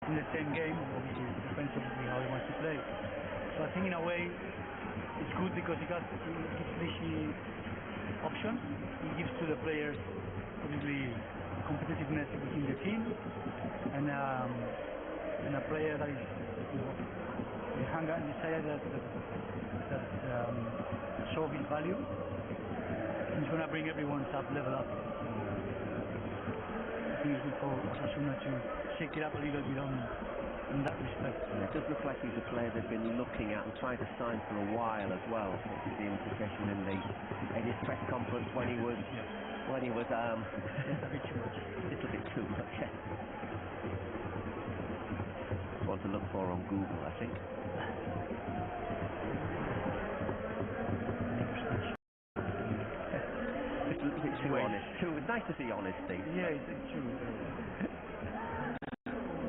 in the same game. Obviously, it depends on how he wants to play. So I think in a way it's good because it gives Vichy options. It gives to the players obviously competitiveness within the team, and a player that is the hunger and desire that show his value. And it's going to bring everyone's level up. I think it's good for Osasuna to shake it up a little bit in that respect. Yeah, it does look like he's a player they've been looking at and trying to sign for a while as well. I think the implication in his press conference when he was a bit too much. A little bit too much. One to look for on Google, I think. It's a little bit too honest. It's nice to see honesty. Yeah, it's true.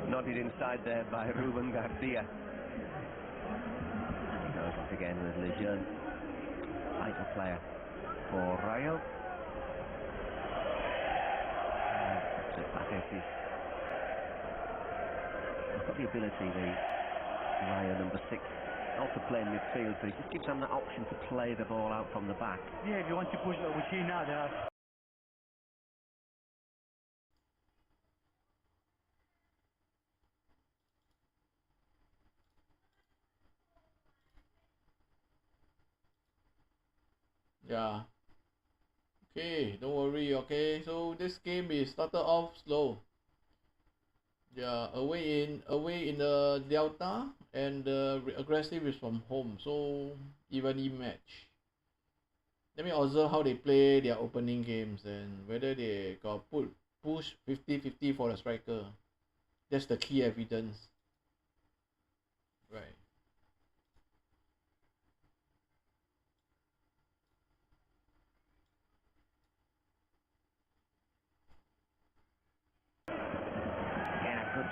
Nodded inside there by Ruben Garcia. He goes once again with Lejeune, vital player for Rayo. He's got the ability, the Rayo number 6, also playing midfield, so he just gives them that option to play the ball out from the back. Yeah, if you want to push what we see now, there are Yeah. Okay, don't worry. Okay, so this game is started off slow. Yeah, away in the Delta, and the aggressive is from home. So evenly match. Let me observe how they play their opening games and whether they got push 50-50 for the striker. That's the key evidence. Right.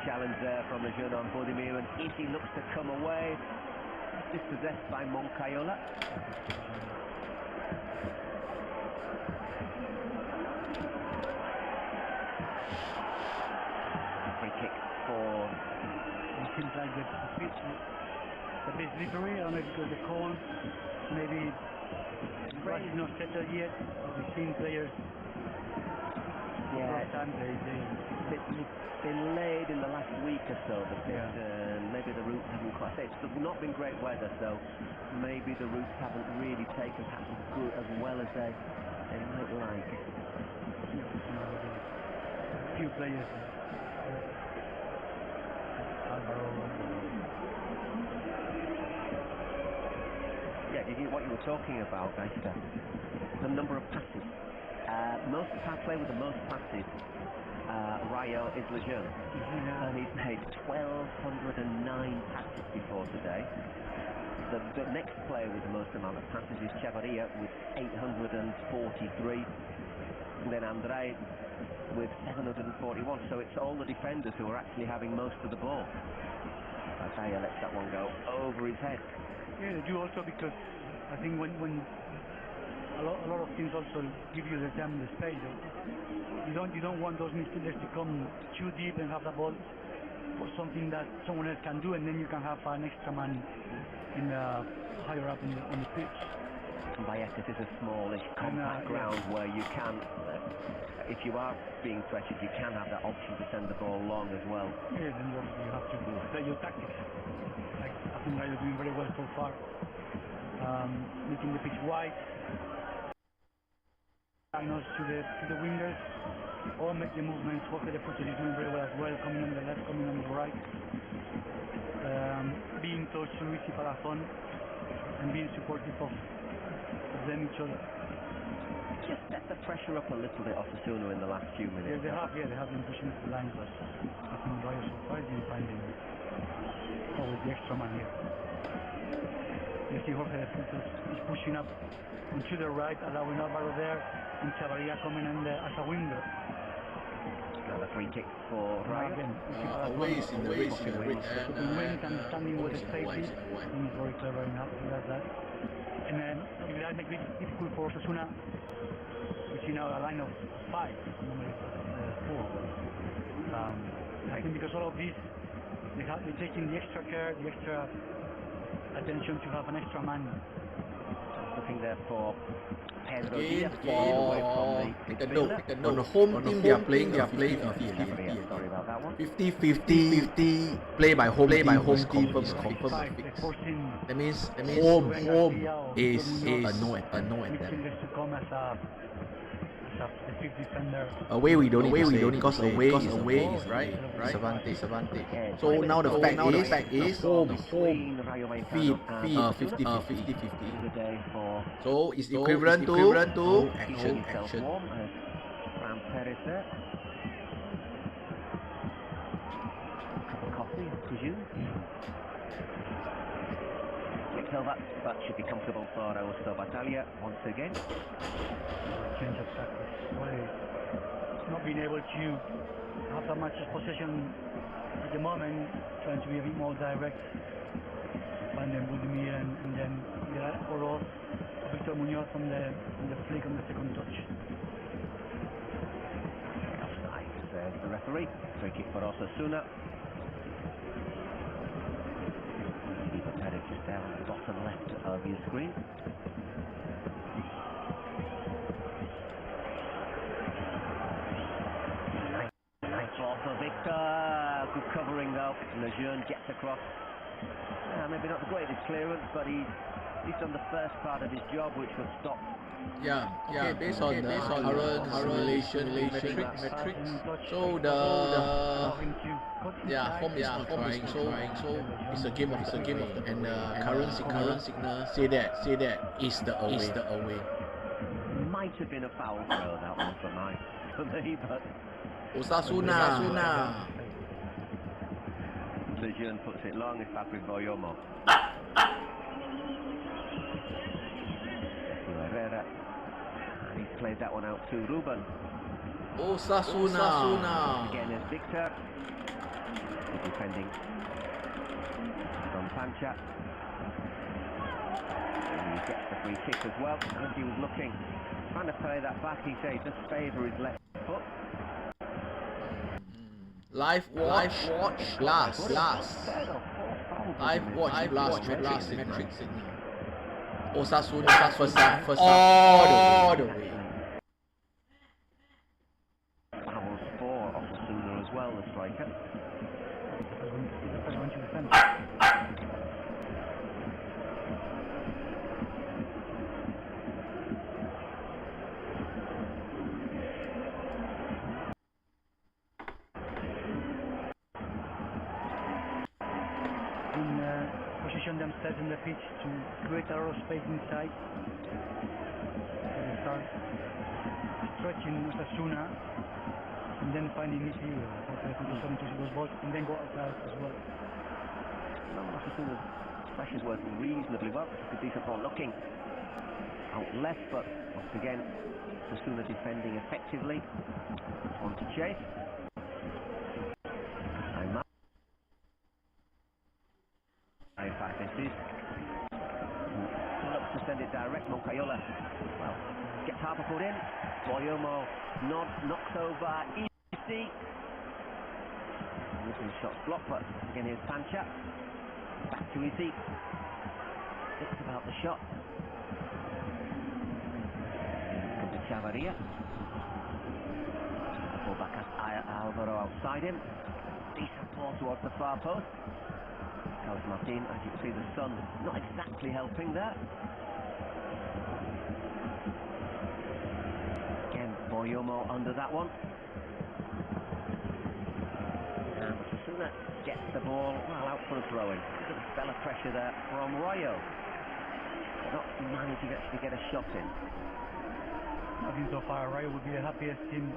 Challenge there from the Lejeune on Budimir, and Iti looks to come away. Dispossessed by Moncayola. Free kick for... it seems like the pitch a bit slippery. I don't know if because the cold, maybe the grass is not settled yet. We've seen players time been laid in the last week or so, but maybe the roots haven't quite... It's not been great weather, so maybe the roots haven't really taken perhaps as well as they might like. A few players. Yeah, what you were talking about, Gaista, the number of passes. Most player with the most passes, Rayo, is Lejeune, and he's made 1,209 passes before today. The next player with the most amount of passes is Chavarria with 843, and then Andre with 741. So it's all the defenders who are actually having most of the ball. Rayo lets that one go over his head. Yeah, they do also because I think when a lot of teams also give you the time and the space. You don't want those midfielders to come too deep and have the ball for something that someone else can do, and then you can have an extra man in higher up on the pitch. Vallecano is a smallish, compact ground where you can, if you are being pressured, you can have that option to send the ball long as well. Yeah, then you have to play your tactics. Like, I think Rayo doing very well so far, making the pitch wide. To the wingers, or make the movements. Jorge de Puerto is doing very well as well, coming on the left, coming on the right, being close to Luis Palazón and being supportive of them each other. Just set the pressure up a little bit off Osasuna in the last few minutes. They have been pushing the line, but I think Rayo so far has been finding always the extra man here. You see Jorge de Puerto is pushing up to the right, allowing Alvaro there, and Chavarria coming in as a winger. Another free kick for Rayo. Away is in the red and understanding where the space is. He's very clever enough to do that. And then that makes it difficult for Osasuna. We see now a line of 5, normally 4. I think because all of these they're taking the extra care, the extra attention to have an extra man. Looking there for Pedro Again, Diaz, away from the midfielder. on the home team, they are playing 50-50. Sorry about that one. 50-50 play by home team is confirmed. That means home is a no attempt. Midfielders to come as a defensive defender. Away we don't need to say because away is right. Advantage. So now the fact is home feed 50-50. So it's equivalent to action. Fran Perez there. Cup of coffee, I presume. So that should be comfortable for Augusto Battaglia once again. Change of tactics. Not being able to have that much possession at the moment, trying to be a bit more direct. And then Budimir and then Oroz, Victor Munoz on the flick on the second touch. Offside, says the referee. Free kick for Osasuna. Perez is there on the bottom left of your screen. Nice ball for Victor. Good covering though. Lejeune gets across. Maybe not the greatest clearance, but he's done the first part of his job, which was stop. Okay, based on current simulation metrics. So the home is not trying. So it's a game of and current signal say that is the away. Might have been a foul throw that one for me, but Osasuna. Lejeune puts it long. It's back with Boyomo. Herrera. And he's played that one out to Ruben. Osasuna. Again is Victor. He's defending from Pancha. And he gets the free kick as well. As he was looking, trying to play that back, he said just favour his left foot. Live watch last. Live watch last metric signal. Osasuna first all the way. Fouls for Osasuna as well, the striker. Position themselves in the pitch to create a lot of space inside. They start stretching Osasuna and then finding easy those balls and then go outside as well. Osasuna's pressures working reasonably well. It's a decent ball looking out left, but once again Osasuna defending effectively. On to chase. In fact, this is looks to send it direct. Moncayola, well, gets half a foot in. Boyomo knocks over easy. This is shot blocked, but again here's Pancha. Back to Izzy. Thinks about the shot. Come to Chavarria. The fullback has Alvaro outside him. Decent ball towards the far post. Carlos Martin, as you can see, the sun not exactly helping there. Again, Boyomo under that one. And Osasuna gets the ball, well, out for a throw-in. A bit of spell of pressure there from Rayo. Not managing to actually get a shot in. I think so far Rayo would be the happiest team.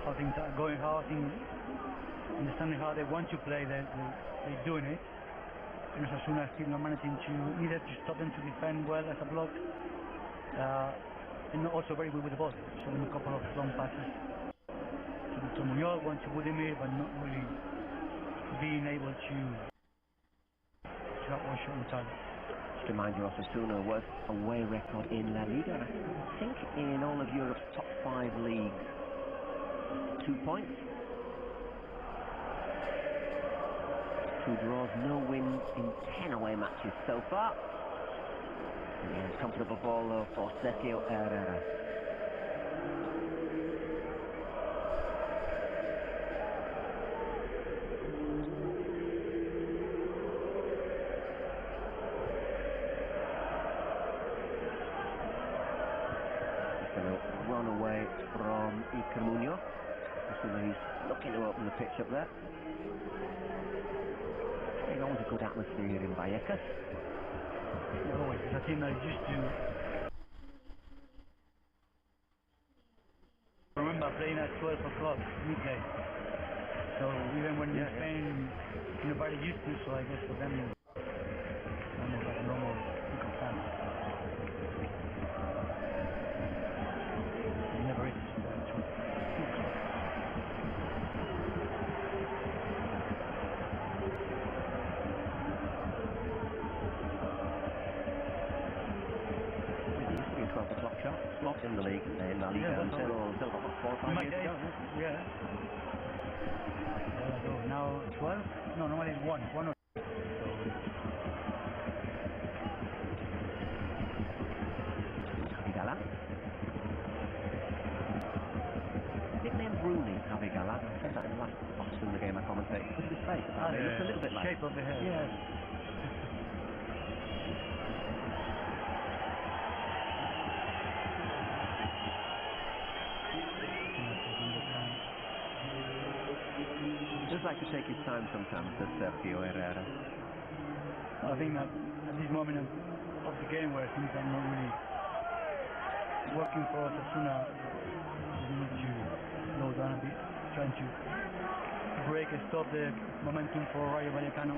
How things are going, how I think understanding how they want to play, they're doing it. And Osasuna is still not managing to either to stop them to defend well as a block, and also very good with the ball. Showing a couple of long passes to Victor Munoz, one to Budimir, but not really being able to have one shot on target. Just remind you, Osasuna worth away record in La Liga. I think in all of Europe's top 5 leagues, 2 points. 2 draws, no wins in 10 away matches so far. And a comfortable ball though for Sergio Herrera. Run away from Iker Munoz. He's looking to open the pitch up there. There's always a good atmosphere in Vallecas. Always, it's a team that is used to. I remember playing at 12 o'clock midday. So even when in Spain, nobody used to. So I guess for them, almost like a normal week of time. Never is. Slot in the league in La Liga until about 4 or 5 years ago. Yeah. Now 12? No, normally it's 1 or 2. Abigala. Nicknamed Rooney, Abigala. I said that in the last Osasuna game I commentated. Look at his face. It looks a little bit like shape of the head. Yes. Just like to take his time sometimes, does Sergio Herrera. I think that at this moment of the game where things are not really working for Osasuna, we need to slow down a bit, trying to break and stop the momentum for Rayo Vallecano.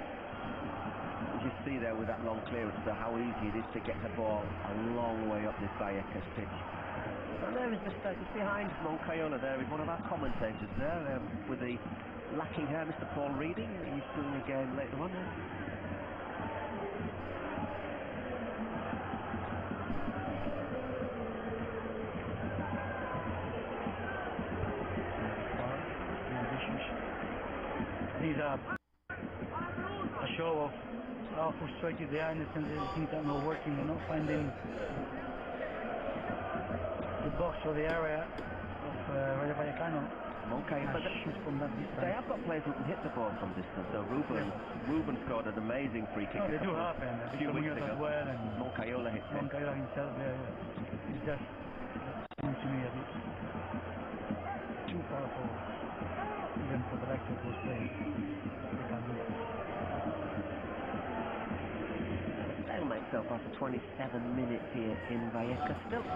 You see there with that long clearance how easy it is to get the ball a long way up this Vallecas pitch. And there is just behind Moncayola there is one of our commentators there with the lacking hair, Mr. Paul Reading. He's doing a game later on there. These are a show of how frustrated they are in the sense that things are not working, they're not finding the box or the area of Rayo Vallecano. Okay, but from that distance. They have got players who can hit the ball from distance. So Ruben scored an amazing free kick. They do happen. A few weeks ago. As well, and Moncayola hit it. Moncayola himself, it just seems to me a bit too powerful, even for the likes of those players. They can do it. Stalemate so far for 27 minutes here in Vallecas still.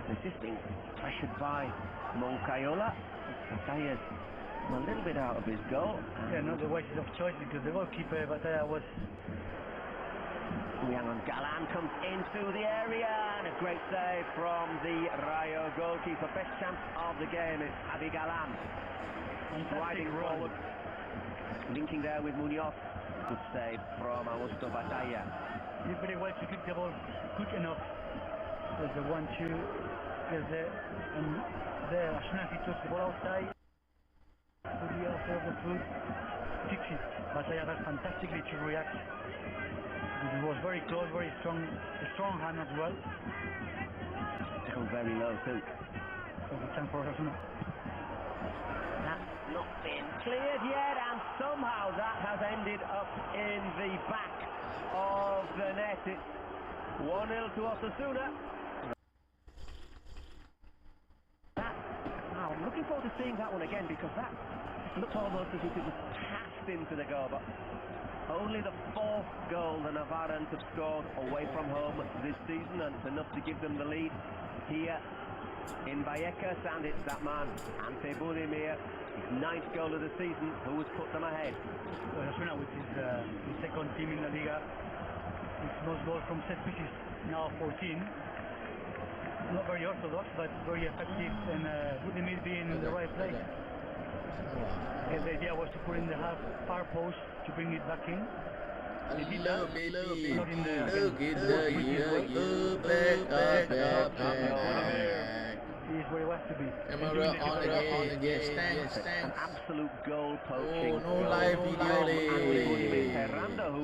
Assisting, pressured by Moncayola. Batalla's a little bit out of his goal. Yeah, not the waste of choice because the goalkeeper Batalla was. Young Galan comes into the area and a great save from the Rayo goalkeeper. Best chance of the game is Javi Galan. Sliding forward, linking there with Munoz. Good save from Augusto Batalla. Did very well to kick the ball quick enough. There's the 1-2. There's there, and there, as soon as he took the ball outside, put the outside of the foot, fix it. Batalla does fantastically to react. It was very close, very strong, a strong hand as well. Down very low too. So good time for Osasuna. That's not been cleared yet, and somehow that has ended up in the back of the net. It's 1-0 to Osasuna. I'm looking forward to seeing that one again because that looked almost as if it was cast into the goal, but only the 4th goal the Navarrans have scored away from home this season, and it's enough to give them the lead here in Vallecas, and it's that man, Ante Budimir, his 9th goal of the season, who has put them ahead. Osasuna, which is the second team in the Liga, its most goals from set pieces, now 14. Not very orthodox, but very effective, and Budimir being in the right place. Because the idea was to put in the far post to bring it back in. They did that, not in the He is where he wants to be. Camera on again. Yes, thanks. An absolute goal poaching. Oh, no live video.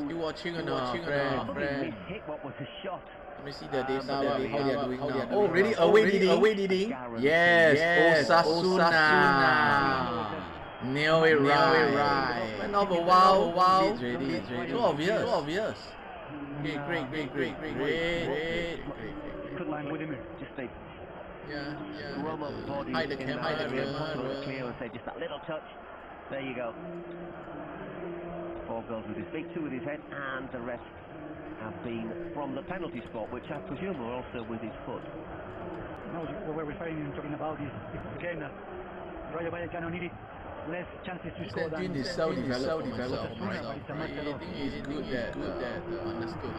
Still watching or not, friend? Hit what was a shot. Let me see the data, how they are doing now. Oh, really? Away leading? Yes, Osasuna. Nail it right. Went off a while. It's ready. So obvious. Okay, great. Good line with him. Just a Hide the camera. Clear and say just that little touch. There you go. 4 goals with his feet, 2 with his head, and the rest have been from the penalty spot, which I presume were also with his foot. No, what we're referring and talking about is again that Rayo Vallecano needed less chances to score than This is so developed for myself. It's a matter of It's good that understood.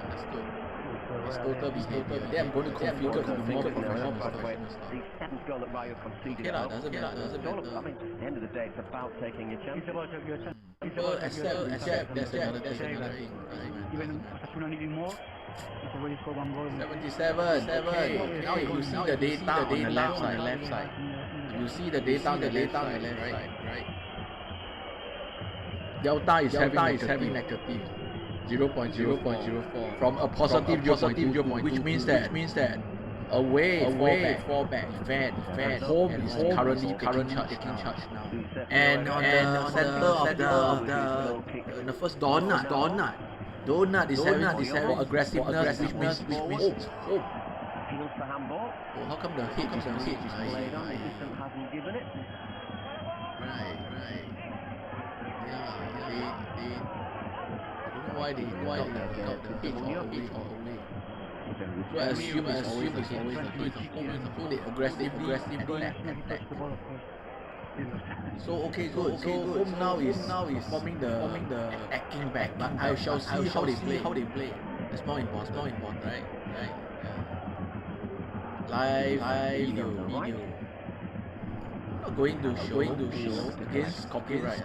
It's total behavior. Then I'm going to configure to be more professional By the way, stuff. the 7th goal that Rayo conceded. Doesn't matter. I mean, at the end of the day, it's about taking your chances. it's about your chance. It's Well, about accept. That's another thing. even Osasuna needing more. It's already scored 1 goal. 77. Okay. Now if you see the data on the left side. You see the data on the left side, right? Delta is having negative 0.04 from a positive 0.2, which means that away fallback, defend, home is currently taking charge now. And on the center of the first Donut is having for aggressiveness, which means home. Feels the handball. Oh, how come the hit is Played on, the system hasn't given it. Right. Yeah, they I don't know why they got the hit or away. So I assume it's always the hit. So they aggressively attack. So okay, good. So home now is forming the attacking back. But I shall see how they play. That's more important, right? Live video. Not going to show against copyright.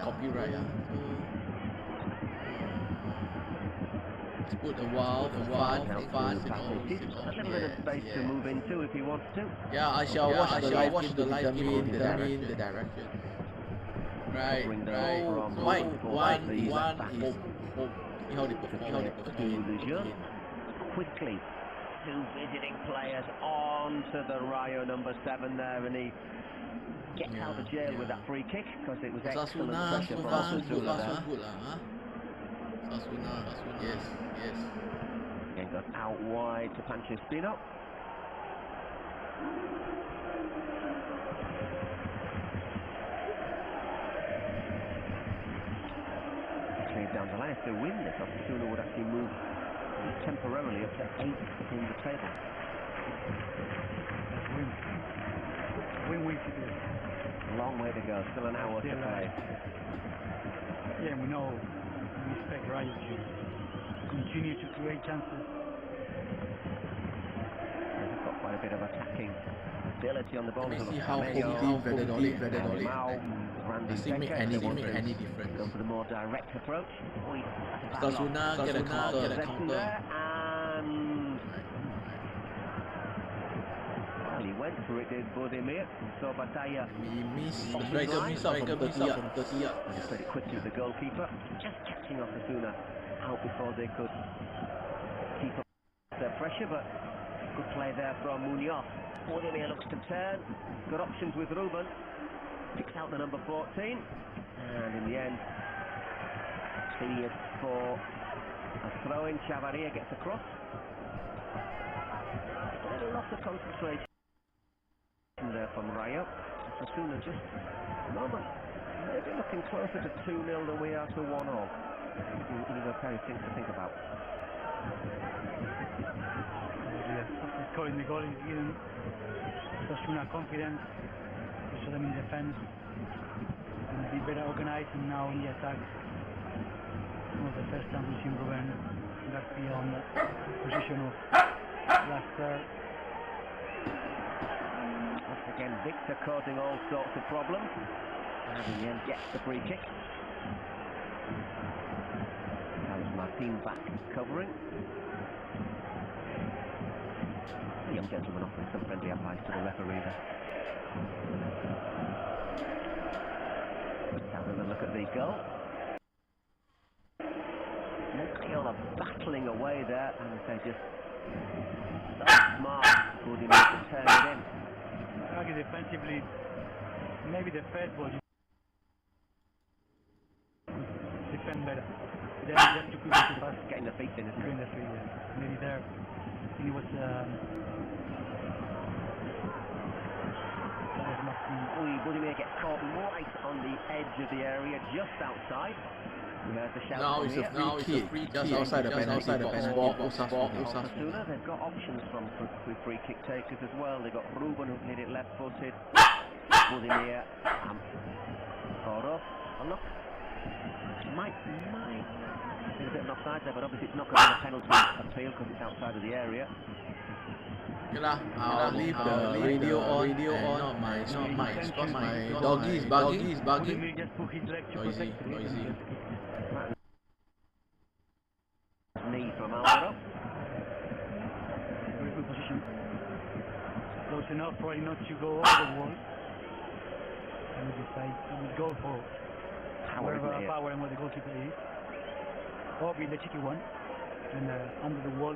Let's put a while for fun. A little bit of space to move into if he wants to. Yeah, I shall watch the live game to determine the direction. Right. One is home. See how they perform. Quickly, 2 visiting players on to the Rayo number 7 there, and he gets out of jail with that free kick because it was excellent pressure from Osasuna there. Osasuna, yes. Again, got out wide to Pancho Espino. Down the line, if they win this, Osasuna would actually move temporarily up to 8th in the table. Win-win situation. Long way to go, still an hour to play. Yeah, we know, we expect Rayo to continue to create chances. They've got quite a bit of attacking ability on the ball. Let me see how home team Valladolid. Does it make any difference? Go for the more direct approach. Osasuna get a counter. And well, he went for it, did Bodemir. So Batalla. We miss out from 30 yards. Just played it quickly with the goalkeeper. Just catching Osasuna out before they could keep up their pressure, but good play there from Munoz. Bodemir looks to turn. Good options with Ruben. Picks out the number 14, and in the end, it's for a throw-in. Chavaria gets across. A little loss of concentration there from Rayo. Osasuna just at the moment maybe looking closer to 2-0 than we are to 1-0. These are very things to think about. Scoring the goal is giving Osasuna confidence. We saw them in defense and be better organized, and now in the attack. One of the first time we've seen Ruben Garcia on the position of last third. Once again, Victor causing all sorts of problems, and in the end gets the free kick. That was Martin back covering. The young gentleman offering some friendly advice to the referee there. Let's have a look at the goal. Rayo are battling away there, and they're just so smart. Good enough to turn it in. I argue defensively, maybe the first ball you defend better. Then just too quick to pass. Getting the feet in, isn't it? Getting the feet, yeah. Maybe there. I think it was Budimir gets caught right on the edge of the area, just outside. We heard the shout. Now it's a free kick, just outside the penalty box for Osasuna. They've got options from free kick takers as well. They've got Ruben who hit it left-footed. Budimir, Oro. Oh look, might be a bit of an offside there, but obviously it's not going to be a penalty appeal because it's outside of the area. I'll leave the radio on. Not my doggy is barking. Noisy. Knee from Alvaro. very good position. Close enough for him not to go over the wall. And we decide to go for Power and where the goalkeeper is. Or be the cheeky one. And under the wall.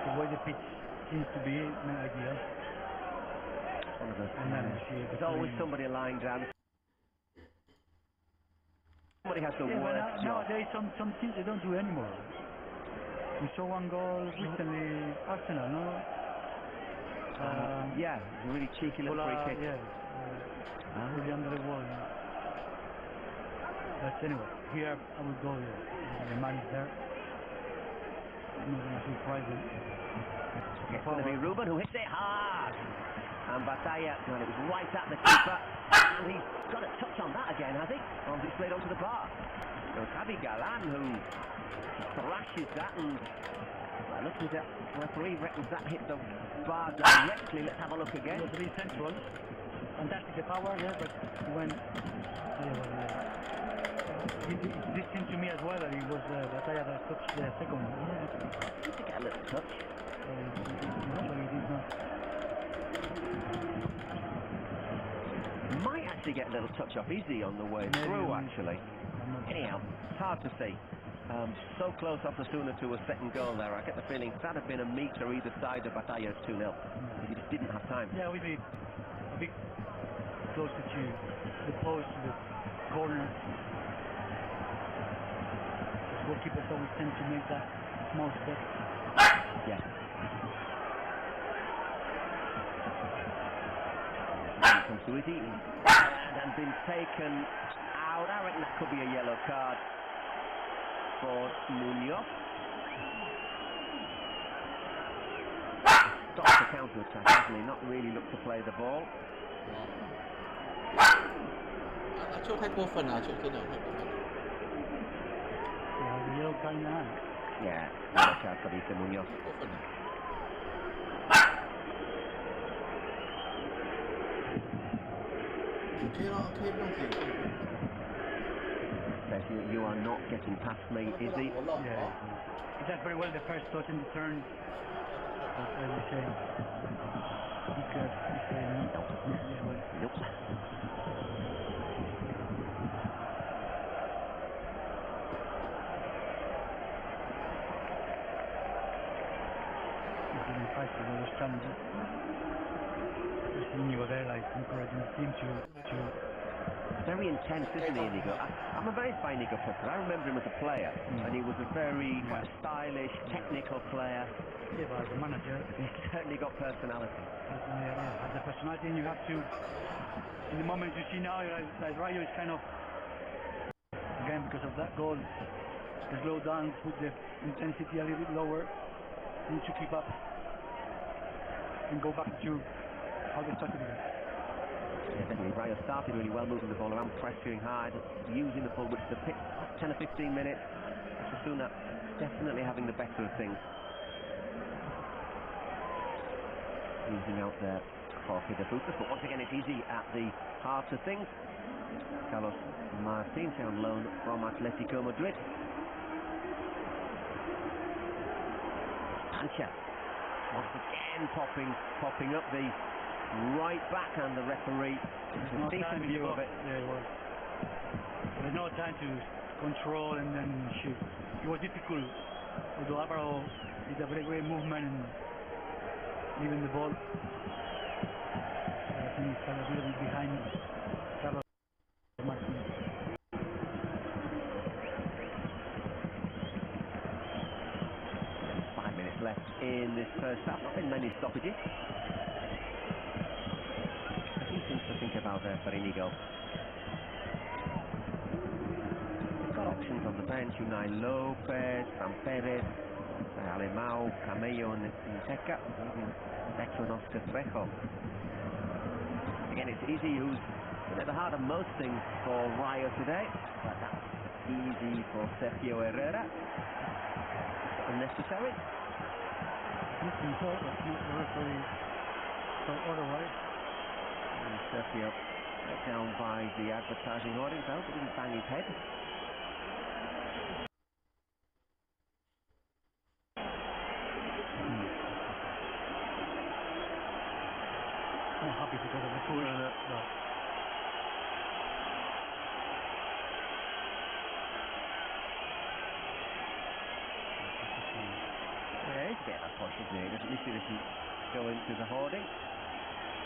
The way the pitch seems to be, no idea. There's always somebody lying down. Somebody has the worst job. Nowadays, some teams they don't do anymore. We saw one goal recently, Arsenal, no? Yeah, a really cheeky little free kick. Really under the wall. But anyway, here I would go. The man is there. I'm not going to surprise him. It's going to be Ruben who hits it hard. And Batalla, and it was right at the keeper. And he's got a touch on that again, has he? Or has it played onto the bar? So it's Javi Galan who thrashes that, and looks as if the referee reckons that hit the bar directly. Let's have a look again. It was really sensual. Fantastic the power, yeah, but when this seemed to me as well that it was Batalla that touched the second one. Yeah. To get a little touch. Might actually get a little touch off Izzy on the way through, actually. Anyhow, it's hard to see. So close Osasuna to a second goal there. I get the feeling that had been a metre either side of Batalla's 2-0. He just didn't have time. Yeah, we'd be a bit closer to the post, to the corner. Goalkeepers always tend to make that small step. Yeah. Comes to Izzy and been taken out. I reckon that could be a yellow card for Munoz. Stops the counter attack, hasn't he? Not really looked to play the ball. โชค太过分了，โชค真的太过分了。 Yellow card in hand. Yeah, yellow card for Issa Munoz. 过分了。 Okay 了 ，OK 不用紧。 Says you are not getting past me, Izzy. Yeah, he did very well the first touch and the turn. But as you say, he could say no. Nope. He's getting faster with those challenges. You were there, like encouraging the team to. Very intense, isn't he, Inigo? I'm a very fan of Inigo Putter. I remember him as a player, and he was a very stylish, technical player. Yeah, but as a manager, He's certainly got personality. Has the personality, and you have to. In the moment you see now, like Rayo is kind of again because of that goal, the slow down, put the intensity a little bit lower, need to keep up and go back to how they started again. Yeah, definitely. Rayo started really well, moving the ball around, pressuring hard, using the full width of the pitch. 10 or 15 minutes. Osasuna definitely having the better of things. Using out their Jorge de Frutas, but once again it's easy at the heart of things. Carlos Martins on loan from Atletico Madrid. Sanchez Once again popping up the right back, and the referee has a decent view of it. Yeah, it was. There's no time to control and then shoot. It was difficult. Although Alvaro did a very great movement and leaving the ball. I think he fell a little bit behind Carlos Martin. 5 minutes left in this first half. Not been many stoppages. A few things to think about there for Inigo. He's got options on the bench: Unai Lopez, Sam Perez, Alemão, Camello and Teca, even Beto and Oscar Trejo. Again, it's Easy who's been at the heart of most things for Rayo today, but that's easy for Sergio Herrera. Unnecessary. Listen, so the referee thought otherwise. And Sergio let down by the advertising audience. I hope he didn't bang his head. I'm happy because of the push. No. Yeah, it's a bit of a push, isn't it? At least he doesn't go into the hoarding.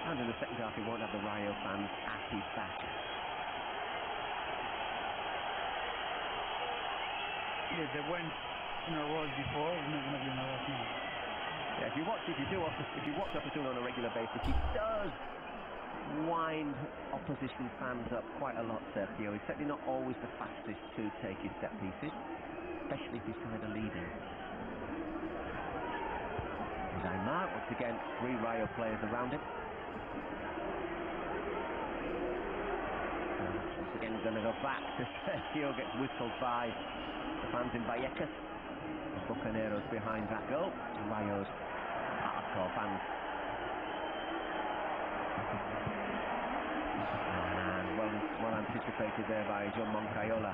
And in the second half, he won't have the Rayo fans at his back. Yeah, they went in a row before. It's not going to be another thing. Yeah, if you watch Osasuna on a regular basis, he does wind opposition fans up quite a lot, Sergio. He's certainly not always the fastest to take his set pieces, especially if his side are leading. Aymar, once again, 3 Rayo players around him. Once again, going to go back to Sergio, gets whistled by the fans in Vallecas. The Bucaneros behind that goal. Rayo's hardcore fans. And well anticipated there by John Moncayola.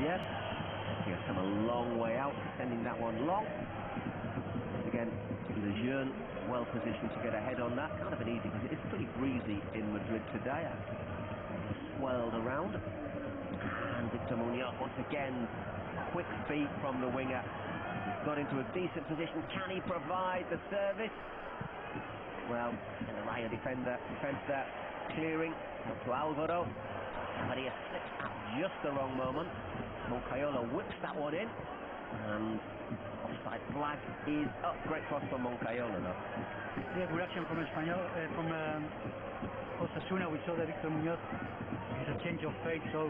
Yes, he has come a long way out, sending that one long. Once again, Lejeune well positioned to get ahead on that. Kind of an easy, because it's pretty breezy in Madrid today. Swirled around. And Victor Munoz, once again, quick feet from the winger. He's got into a decent position. Can he provide the service? Well, and the Rayo defender defends that. Clearing up to Alvaro. But he has slipped at just the wrong moment. Moncayola whips that one in. And offside flag is up. Great cross from Moncayola, though. Yeah, good action from from Osasuna. We saw that Victor Munoz has a change of pace, so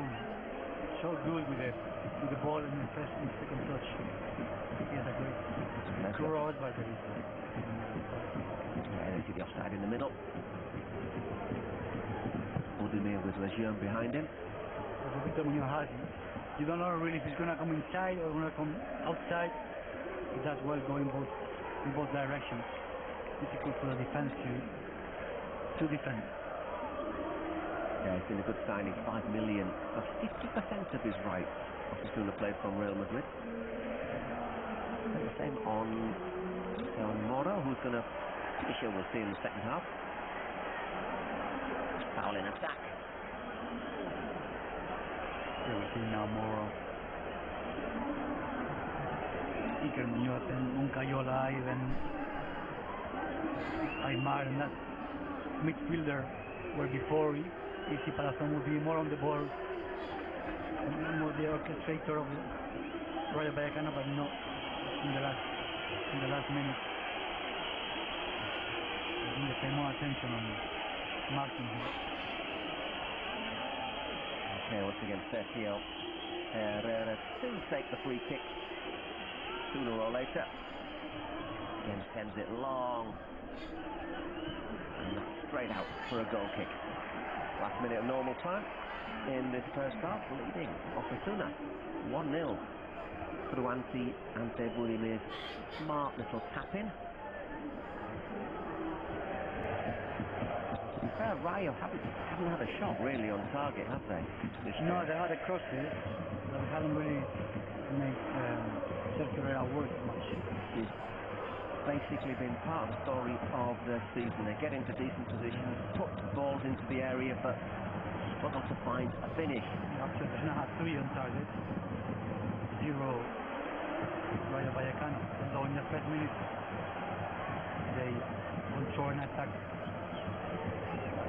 good with the ball in the first and second touch. He has a great cross, but they see the offside in the middle. Budimir with Lejeune behind him. Victor Munoz has. You don't know really if he's going to come inside or going to come outside. He does well going in both directions. Difficult for the defense to defend. Yeah, it's been a good signing. 5 million, 50% of his right. Osasuna played from Real Madrid. And the same on Moro, who's going to finish here. We'll see in the second half. Foul in attack. Yeah, we see now Moro. Iker Munoz and Moncayola, even Aymar, and that midfielder where before Isi Palazón would be more on the ball and more the orchestrator of Rayo Vallecano, but not in the last minute. I think they pay more attention on Martin here. Okay, once again, Sergio Herrera to take the free kick sooner or later. Again, sends it long. And that's straight out for a goal kick. Last minute of normal time in this first half, leading Osasuna 1-0. Through Ante Budimir's smart little tap in. fair, Rayo haven't had a shot really on target, have they? No, they had a crosses, but they haven't really made Sergio Herrera work much. It's basically been part of the story of the season. They get into decent positions, put balls into the area, but struggle to find a finish. Actually, they now have 3 on target, 0 Rayo Vallecano. Although in the first minute they control an attack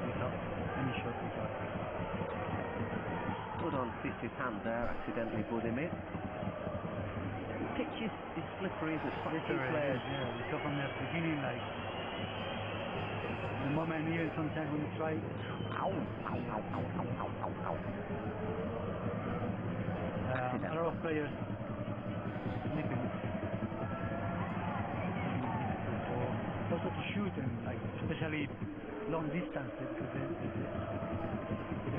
without any shot. Good on Fitch's hand there, accidentally put him in. The pitch is slippery, isn't it? Quite two players. Yeah, we saw from the beginning, like the moment, even sometimes when you try. Ow, ow, ow, ow, ow, ow, ow, ow. A lot of players slipping. Also to shoot and like especially long distance because the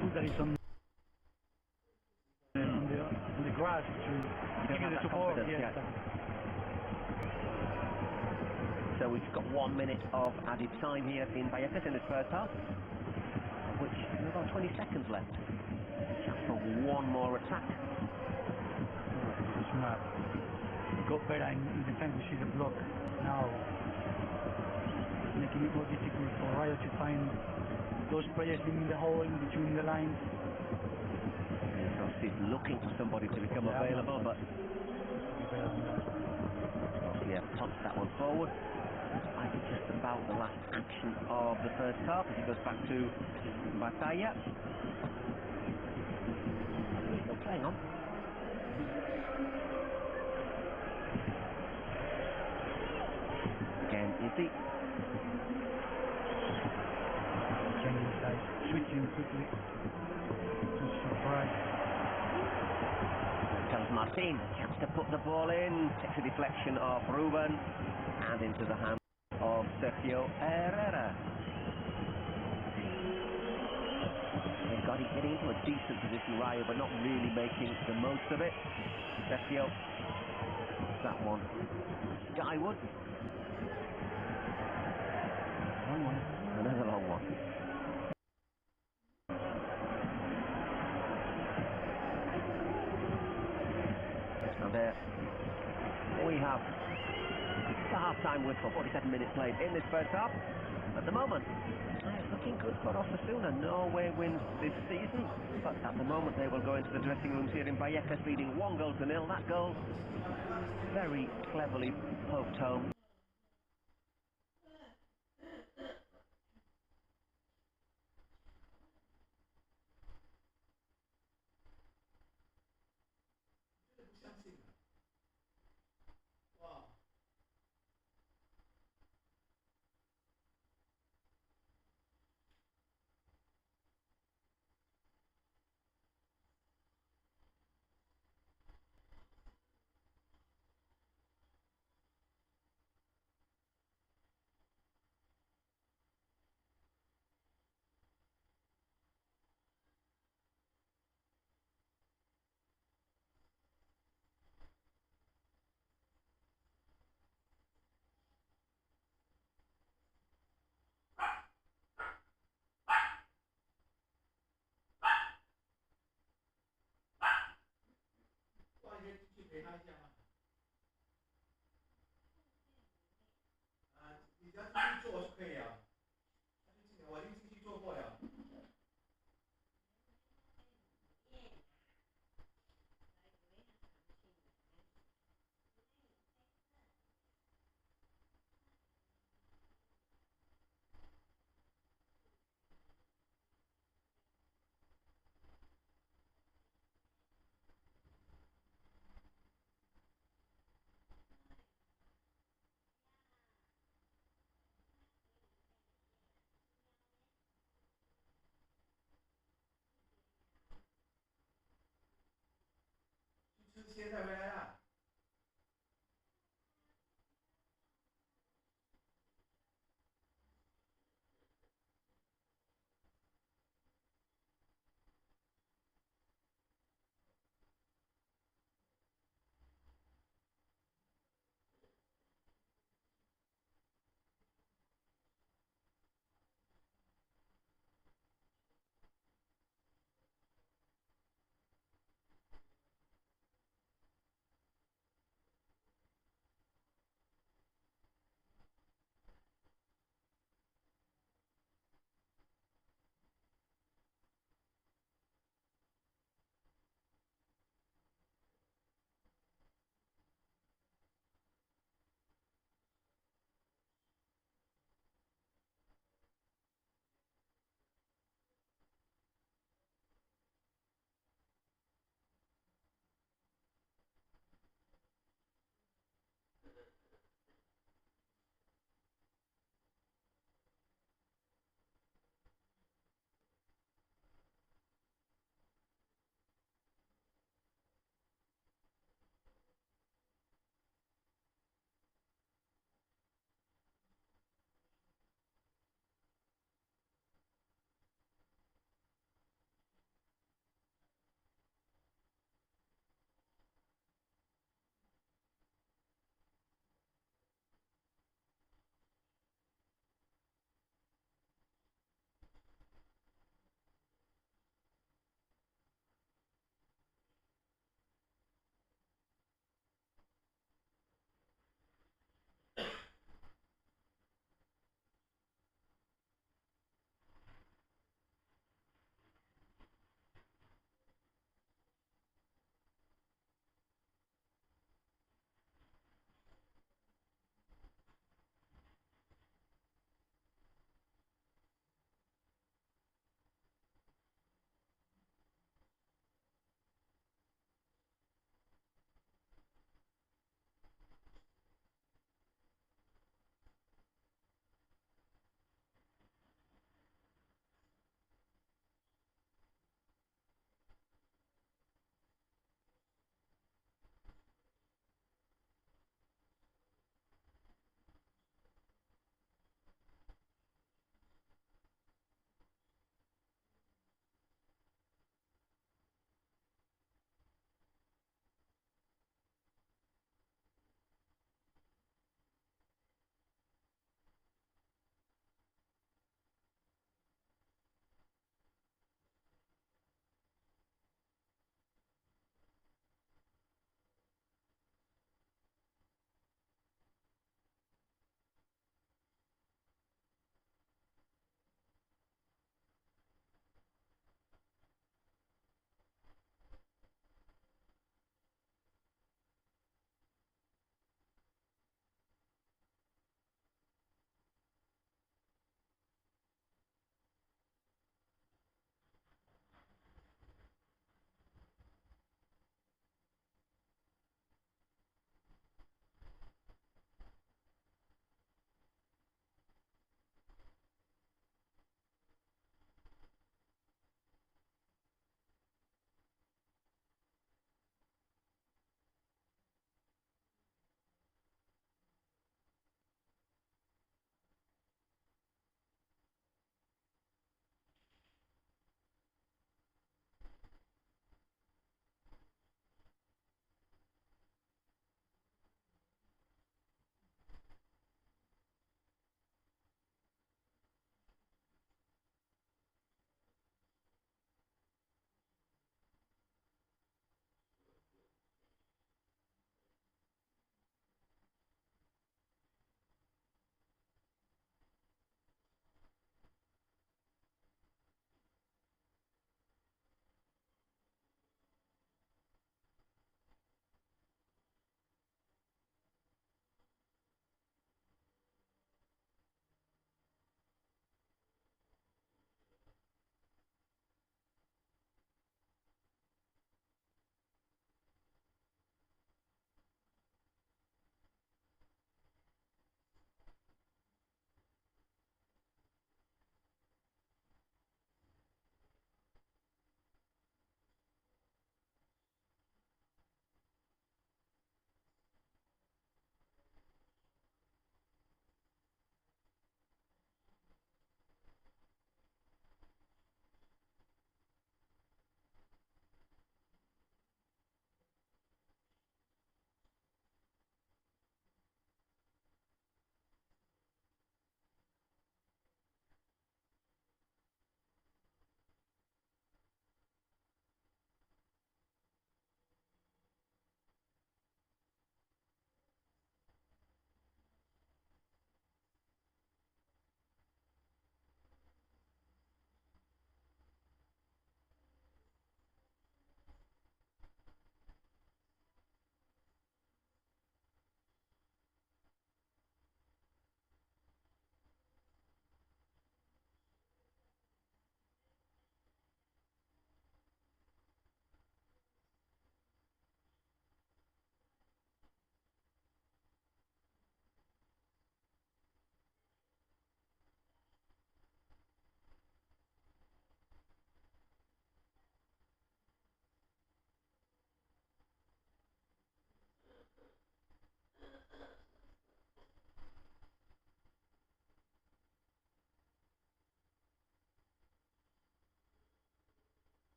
foot that is on the grass to give you the support. Yeah. So we've got 1 minute of added time here in Vallecas in this first half, of which we've got 20 seconds left. Chance for one more attack. Osasuna got better in defense. We see the block now, making it more difficult for Rayo to find those players in the hole, in between the lines. So he's looking for somebody to become available, but yeah, punts that one forward. Might be just about the last action of the first half as he goes back to Batalla. Still playing on. Again, Izzy. Switching quickly. Just surprise. Here comes Martin. Chance to put the ball in. Takes a deflection of Ruben and into the hand of Sergio Herrera. They've got it getting into a decent position, Rayo, but not really making the most of it. Sergio, that one skyward. Long one. Another long one. And there we have the half-time whistle. 47 minutes played in this first half. At the moment, it's looking good for Osasuna. No away wins this season, but at the moment they will go into the dressing rooms here in Vallecas leading 1-0. That goal very cleverly poked home.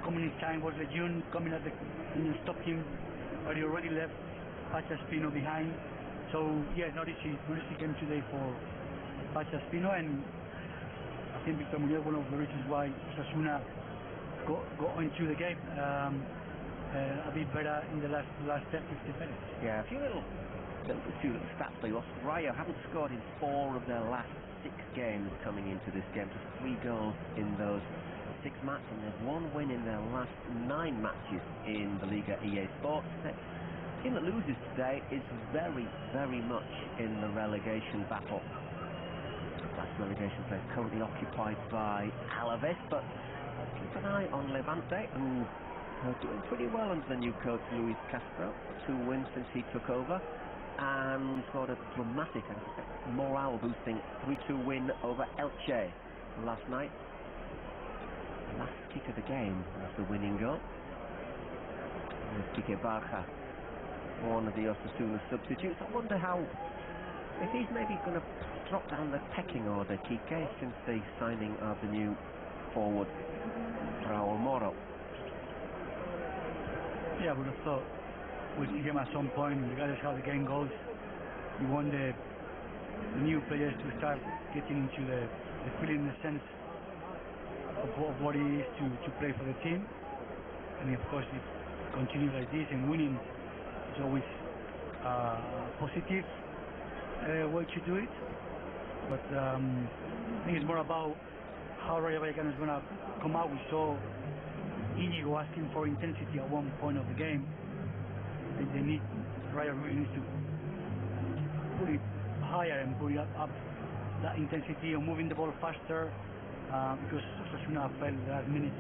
coming in time was Lejeune coming at the and stopped him, but he already left Pachaspino behind. So yeah, not easy game today for Pachaspino, and I think Victor Muñoz, one of the reasons why Osasuna got into the game a bit better in the last 10-15 minutes. Yeah, a few little stats for you. Rayo haven't scored in 4 of their last 6 games coming into this game. Just 3 goals in those 6 matches, and they've 1 win in their last 9 matches in the Liga EA Sports. The team that loses today is very, very much in the relegation battle. That relegation place currently occupied by Alaves, but keep an eye on Levante, who are doing pretty well under the new coach Luis Castro. 2 wins since he took over, and scored a dramatic, morale-boosting 3-2 win over Elche last night. The last kick of the game was the winning goal. Kike Barja, one of the Osasuna substitutes. I wonder if he's maybe going to drop down the pecking order, Kike, since the signing of the new forward Raul Moro. Yeah, I would have thought we'll see him at some point, regardless how the game goes. You want the new players to start getting into the feeling, the sense of what it is to play for the team. And of course, if it continues like this and winning is always a positive way to do it. But I think it's more about how Rayo Vallecano is going to come out. We saw Íñigo asking for intensity at one point of the game. They need, Rayo really needs to put it higher and put it up that intensity and moving the ball faster, because Osasuna felt the last minutes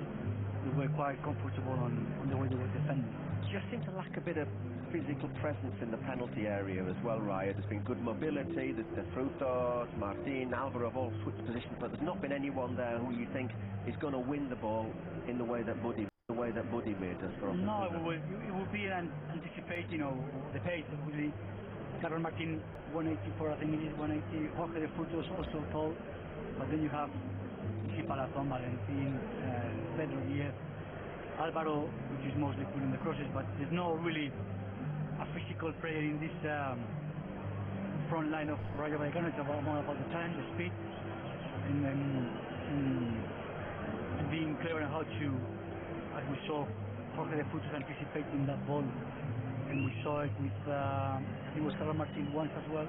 they were quite comfortable on the way they were defending. Just seem to lack a bit of physical presence in the penalty area as well, Rayo. There's been good mobility, there's the Frutos, Martin, Alvaro have all switched positions, but there's not been anyone there who you think is going to win the ball in the way that Budimir does for Osasuna. No, it would be anticipate, the pace. Obviously, Carlos Martin 184, I think it is 180. Jorge de Frutos also tall, but then you have Palazón, Valentín, Pedro Diez, Alvaro, which is mostly putting the crosses, but there's no really a physical player in this front line of Rayo Vallecano. It's more about the time, the speed, and then being clever on how to, as we saw Jorge de Frutos anticipating that ball, and we saw it with I think it was Carlos Martin once as well.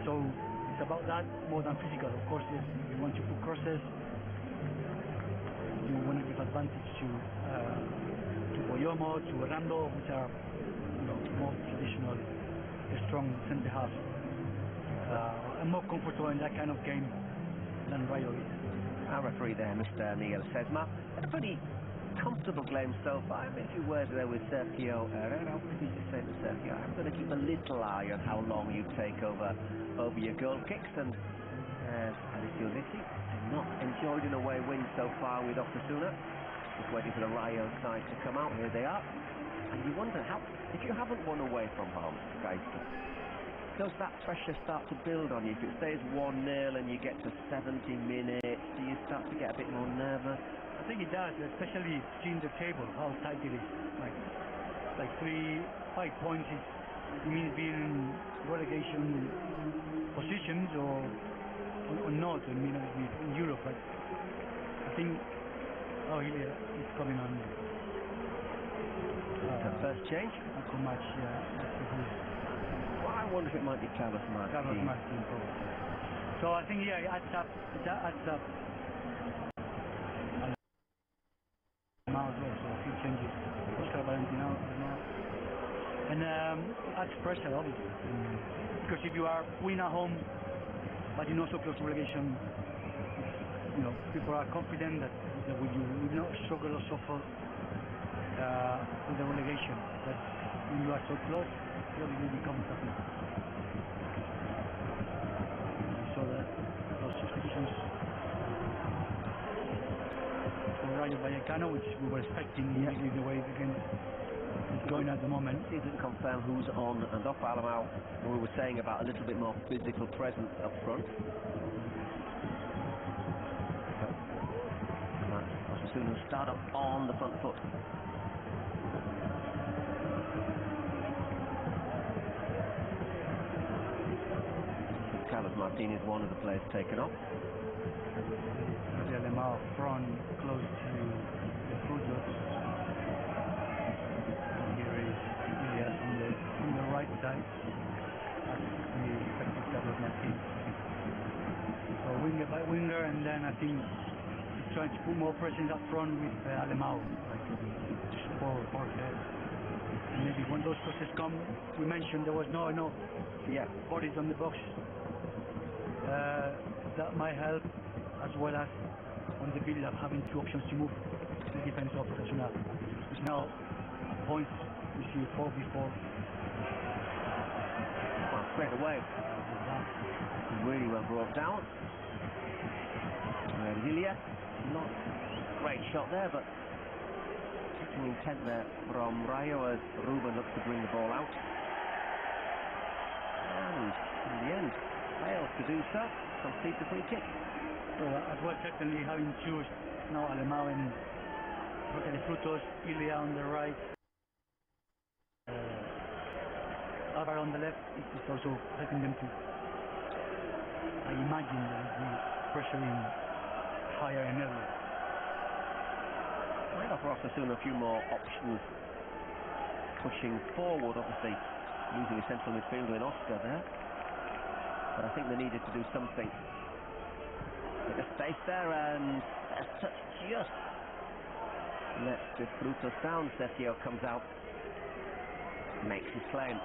So it's about that more than physical. Of course, yes, you want to put crosses, you want to give advantage to Boyomo, to Hernando, which are more traditional, strong centre half, and more comfortable in that kind of game than Rayo is. Our referee there, Mr. Miguel Sesma, had a pretty comfortable game so far. I mean, a few words there with Sergio Herrera. What did he say to Sergio? I'm going to keep a little eye on how long you take over your goal kicks, and Alessio Lissi not enjoyed an away win so far with Osasuna. Just waiting for the Rayo side to come out. Here they are. And you wonder how, if you haven't won away from home, guys, does that pressure start to build on you? If it stays 1-0 and you get to 70 minutes, do you start to get a bit more nervous? I think it does, especially seeing the table, how tight it is. Like 3-5 points it means being in relegation positions or not. I mean, in Europe, but I think he's coming on. The first change? Not so much, Well, I wonder if it might be Carlos Martin. Carlos Martin, probably. So I think, it adds up. Now as well, so a few changes. Oscar Valentin out now. And it adds pressure, obviously. Because if you are winning at home, but you're not so close to relegation, people are confident that you will not struggle or suffer with the relegation. But when you are so close, it will become tough. So that those substitutions for Rayo Vallecano, which we were expecting the way the game is going at the moment. Isn't confirmed who's on and off. Alamau, we were saying about a little bit more physical presence up front. Osasuna start up on the front foot. Carlos Martinez, one of the players taken off. Lemao front, close to the Frutos. Here is Ilias on the right side. That's the effective Carlos Martinez. So winger by winger, and then I think he's trying to put more presence up front with Lemao, like to support Jorge. And maybe when those crosses come, we mentioned there was no enough bodies on the box. That might help, as well as on the build-up, having two options to move the defense of Osasuna, which now points we see 4v4. Well, straight away, really well brought down. Ilias, not a great shot there, but taking intent there from Rayo as Ruben looks to bring the ball out. And in the end, fails to do so, concede the free kick. So as well, certainly having choose now Lemao and Roque de Frutos, Ilia on the right, Alvaro on the left, it's also helping them to, I imagine, there is the pressuring higher and earlier. Might offer Osasuna a few more options, pushing forward, obviously losing a central midfielder in Oscar there. But I think they needed to do something. Bit of space there, and a touch just lets the Frutos down. Sergio comes out, makes his claim.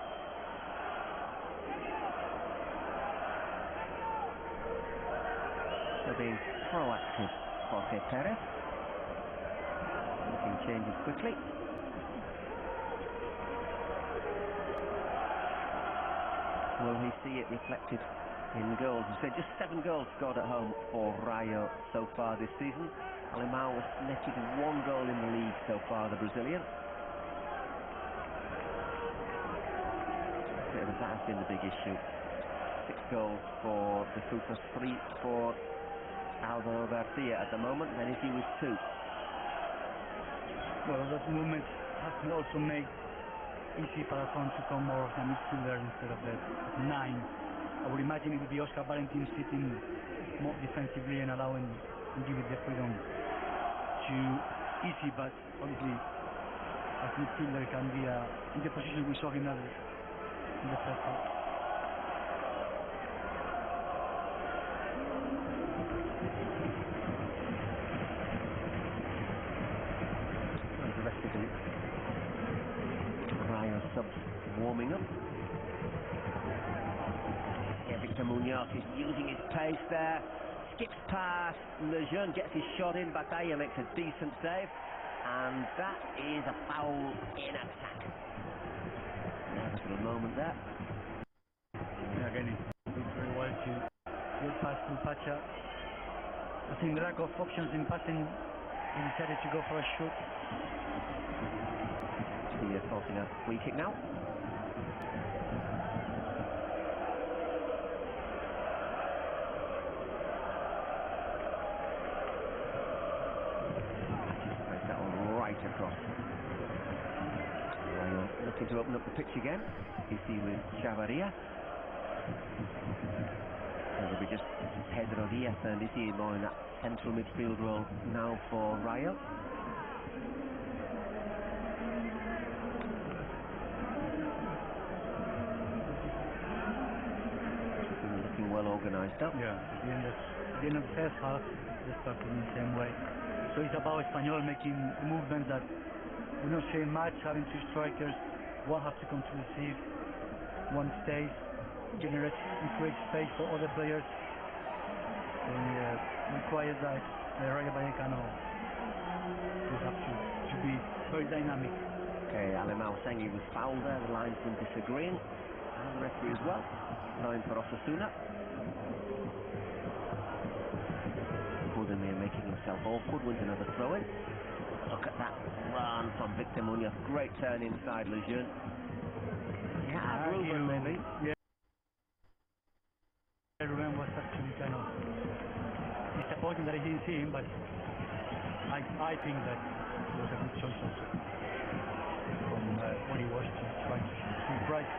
So being proactive, Jorge Perez. Making changes quickly. Will he see it reflected in goals? You said just 7 goals scored at home for Rayo so far this season. Lemao has netted 1 goal in the league so far, the Brazilian. That has been the big issue. 6 goals for the Frutos, 3 for Alvaro Garcia at the moment, and is he with 2? Well, those movements have to also make easy for Alfon to come more of a midfielder instead of the 9. I would imagine it would be Oscar Valentin sitting more defensively and allowing and giving the freedom to easy, but obviously as midfielder can be in the position we saw him in the first half. The rest of the Rayo subs warming up. Yeah, Victor Munoz is using his pace there. Skips past Lejeune, gets his shot in. Batalla makes a decent save, and that is a foul in attack. Nervous little moment there. Yeah, again, it's very well to get past Pacha. I think the lack of options in passing, he decided to go for a shoot. He is forcing a free kick now. That one right across. Rayo looking to open up the pitch again. You see with Chavarria. It'll be just Pedro Diaz and is he more in that central midfield role now for Rayo. Looking well organised up. Yeah, at the end of the first half, they started in the same way. So it's about Espanyol making movements that we're not saying much, having 2 strikers, one has to come to receive, one stays, generates and creates space for other players, and requires that Rayo Vallecano will have to be very dynamic. Okay, Lemao saying he was fouled there, the linesman disagreeing, and the referee as well, throwing for Osasuna. Budimir making himself awkward, wins another throw-in. Look at that run from Victor Munoz, great turn inside Lejeune. Yeah, Ruben maybe. Yeah, Ruben was actually kind of disappointing that he didn't see him, but I think that it was a good choice also from what he was trying to price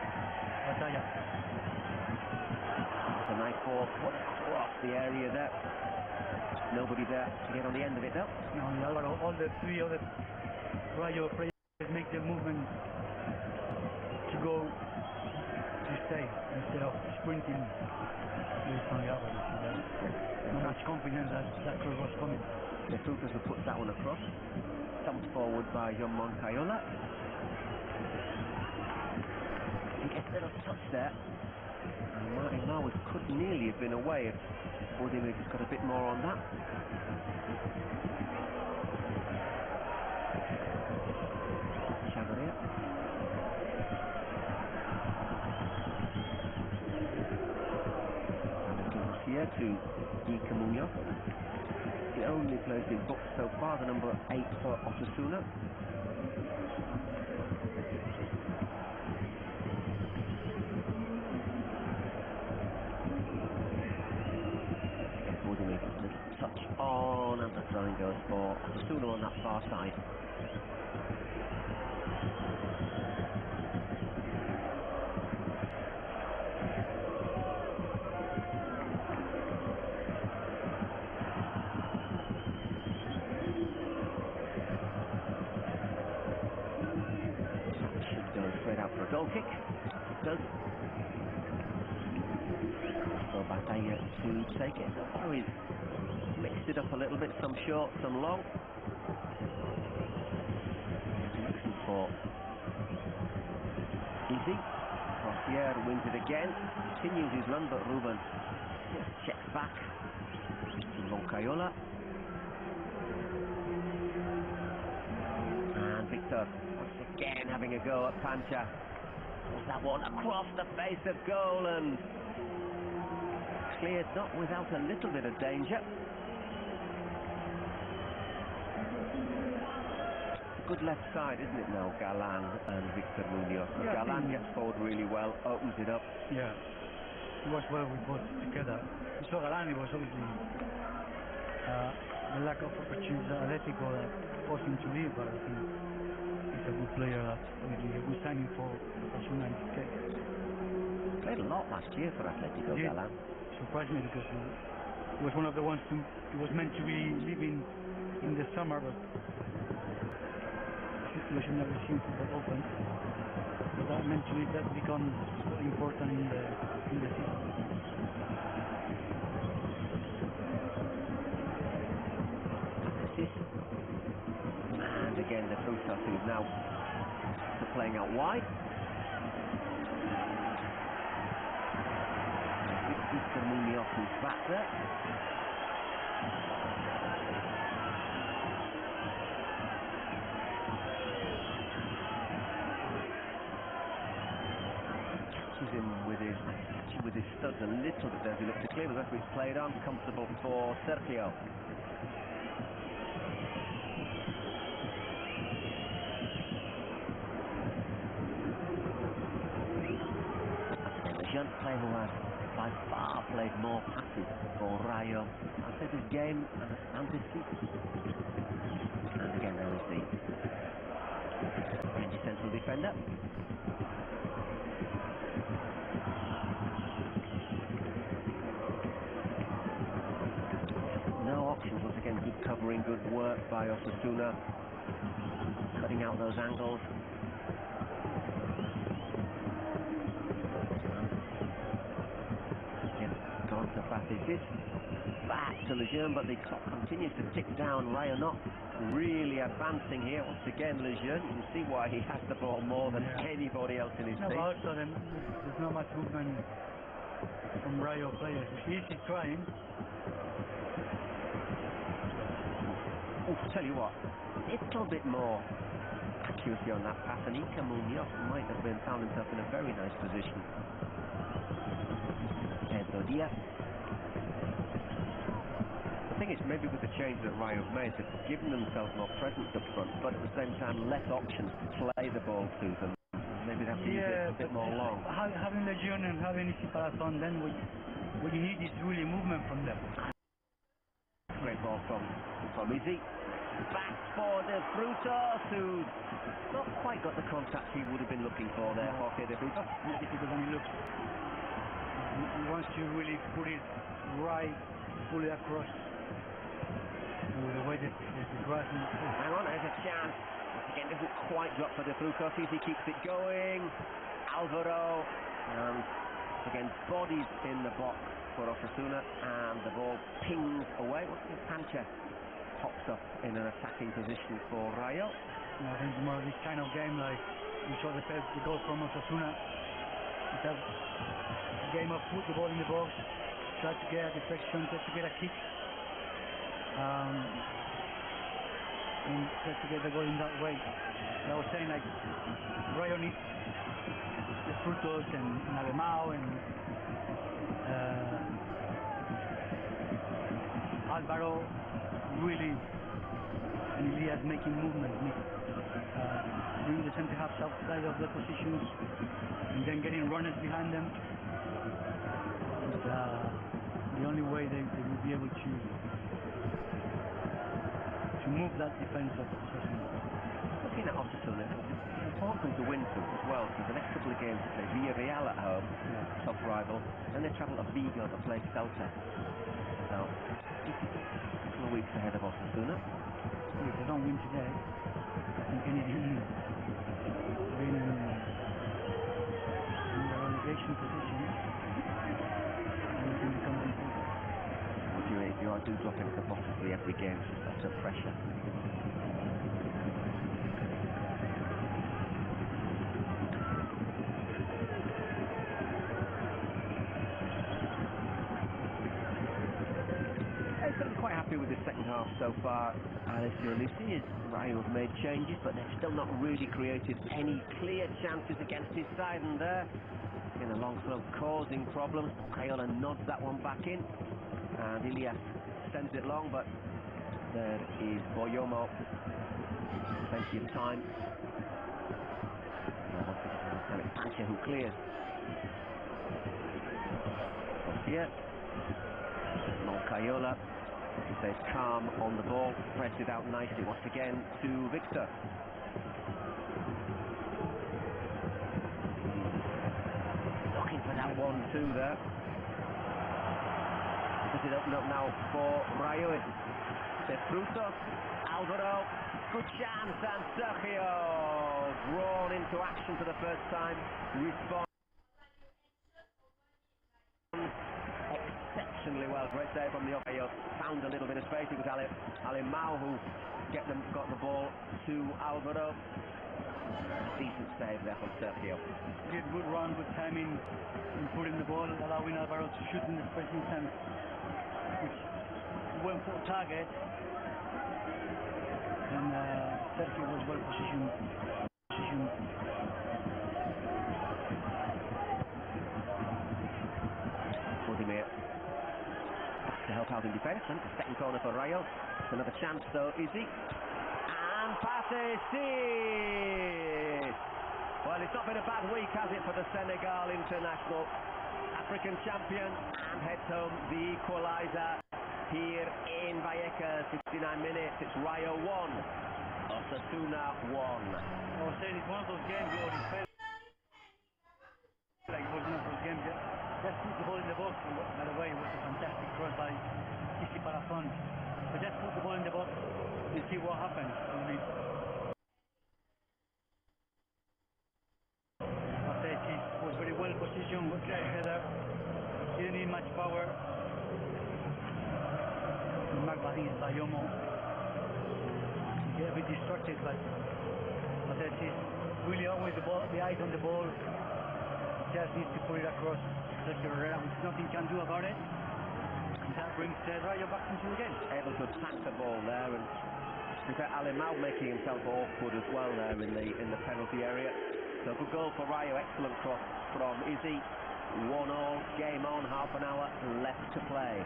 Batalla. It's a nice ball put across the area there. Nobody there to get on the end of it though. No, Alvaro, all the three other Rayo players make the movement to go to stay instead of sprinting. It's only Alvaro. Not much confidence that cross was coming. The Frutas who puts that one across. Thumped forward by John Moncayola. He gets a little touch there. And Martin Marwood could nearly have been away if Budimir just got a bit more on that. Chavaria. And Garcia to Ika Munoz. The only place he's booked so far, the number 8 for Osasuna. Budimir, a little touch on, and the throwing goes for Osasuna on that far side. Goal kick. It does. So Batalla to take it. So he's mixed it up a little bit, some short, some long. Looking for easy. Rossier wins it again. Continues his run, but Ruben just checks back. Moncayola. And Victor once again having a go at Pancha. That one across the face of goal and cleared, not without a little bit of danger. Good left side, isn't it now, Galan and Victor Munoz? Yeah, Galan gets forward really well, opens it up. Yeah, it was well with both together. So Galan, it was obviously the lack of opportunity, Atletico that forced him to leave, but I think he's a good player. That's obviously a good signing for Osasuna in this case. Played a lot last year for Atletico, Galan. Surprised me because he was one of the ones he was meant to be leaving in the summer, but the situation never seemed to get open. But that mentally that becomes important in the season. And again, the Frutas who's now playing out wide. Victor Munoz who's back there. Catches him with his studs a little bit there as he looked to clear. The referee's played on, comfortable for Sergio. Player who has by far played more passes for Rayo outside his game and his feet. And again there is the French central defender. No options, once again good covering, good work by Osasuna, cutting out those angles. Back to Lejeune, but the clock continues to tick down. Rayo not really advancing here. Once again, Lejeune, you can see why he has the ball more than anybody else in his team. No, also there's not much movement from Rayo players. He's trying. Tell you what, a little bit more accuracy on that pass, and Ika Munoz might have found himself in a very nice position. Pedro Diaz. The thing is, maybe with the change that Rayo have made, they've given themselves more presence up front, but at the same time less options to play the ball to them. Maybe they have to use it a bit more long. Having Lejeune and having Isiparathon, then what you need is really movement from them. Great ball from Izzy. Back for De Frutos, who's not quite got the contact he would have been looking for there. Jorge De Frutos. Because when he looks, he wants to really put it right, pull it across. The way that the grass is. Hang on, there's a chance. Again, doesn't quite drop for De Frutos. He keeps it going. Alvaro, and again, bodies in the box for Osasuna, and the ball pings away. What's the Pancha? Pops up in an attacking position for Rayo. I think it's more of this kind of game, like we saw the goal from Osasuna. It's a game of put the ball in the box, try to get a deflection, try to get a kick, and try to get the goal in that way. I was saying, like, Rayo needs the Frutos and Alemão and Alvaro really, and Elias making movement, bringing the centre halves outside of the positions and then getting runners behind them. It's the only way they will be able to move that defense of Osasuna. Looking at Osasuna, it's important to win some as well, because the next couple of games they play Villarreal at home, top rival, then they travel to Vigo to play Celta. So, a couple of weeks ahead of Osasuna. If they don't win today, I think anything being in the relegation position, anything becomes important. If you do drop into the bottom three every game, it's just lots of pressure. Quite happy with the second half so far. Alessio Lissi, Rayo have made changes, but they've still not really created any clear chances against his side, and there, in a long throw, causing problems. Ayola nods that one back in, and Elias sends it long, but there is Boyomo. Plenty of time. It's Pancha who clears. Here, Moncayola. He stays calm on the ball, spreads it out nicely once again to Victor. Looking for that 1-2 there. Does it open up now for Rayo? It's De Frutos, Alvaro, good chance, and Sergio drawn into action for the first time. Response exceptionally well. Great save from the Rayo. Found a little bit of space. It was Alemão who got the ball to Alvaro. Decent save there from Sergio. He did good run, good timing in putting the ball, allowing Alvaro to shoot in the first instance, which went for target, and Sergio was well positioned. To help out in defence, and the second corner for Rayo. Another chance though, Izzy. And passes. Well, it's not been a bad week, has it, for the Senegal international? African champion, and heads home the equaliser here in Vallecano. 69 minutes, it's Rayo 1, Osasuna 1. I was saying it's one of those games where it felt like it was one of those games that just put the ball in the box. By the way, it was a fantastic cross by Isi Parafon. But just put the ball in the box and see what happens. I mean, he was very well positioned, was right header, didn't need much power. Mark Bayomo get a bit distracted, but he's really always the eyes on the ball. Just needs to put it across Sergio Herrera, which nothing can do about it. And that brings Rayo back into the game. Able to attack the ball there, and Alemão making himself awkward as well there in the penalty area. So good goal for Rayo, excellent cross from Izzy. 1-1, game on, half an hour left to play.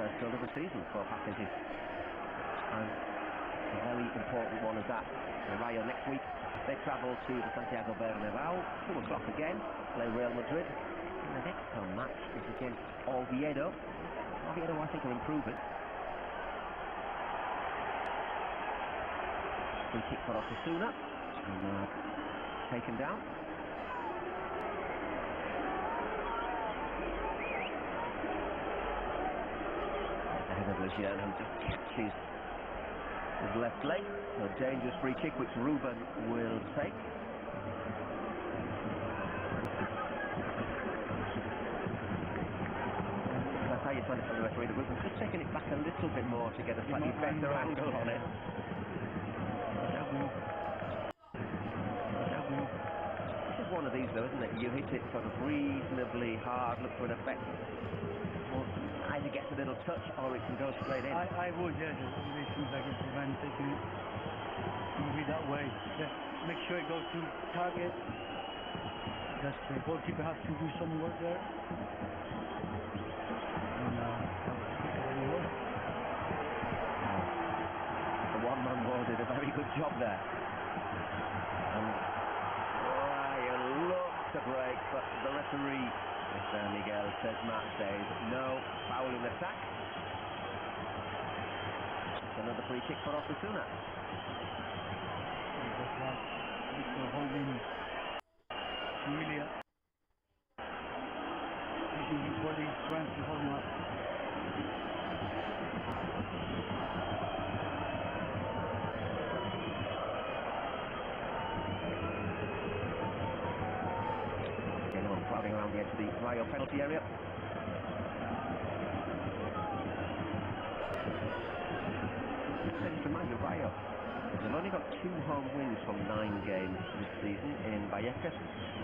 First goal of the season for Patrick, and a very important one as that. Rayo next week, they travel to the Santiago Bernabéu, 2 o'clock again, play Real Madrid. And the next home match is against Oviedo. Oviedo, I think, are improving. free kick for Osasuna. And taken down. Ahead of Lejeune, who just catches his left leg. A dangerous free kick which Ruben will take. That's how you find it from the referee. Ruben's just taking it back a little bit more to get a slightly better angle on it. This is one of these though, isn't it? You hit it sort of reasonably hard, look for an effect. Well, either gets a little touch or it can go straight in. I would, yeah. It seems like it's when taking it maybe that way. Just make sure it goes to target. Because the goalkeeper has to do some work there. And the one-man wall did a very good job there. And Rayo looks to break, but the referee, Mr. Miguel, says no foul in attack. It's another free kick for Osasuna. Holding Emilia. Using his body strength to hold him up. Crowding around the edge of the Rayo penalty area. Let's remind you, Rayo, they've only got 2 home wins from 9 games this season in Vallecano,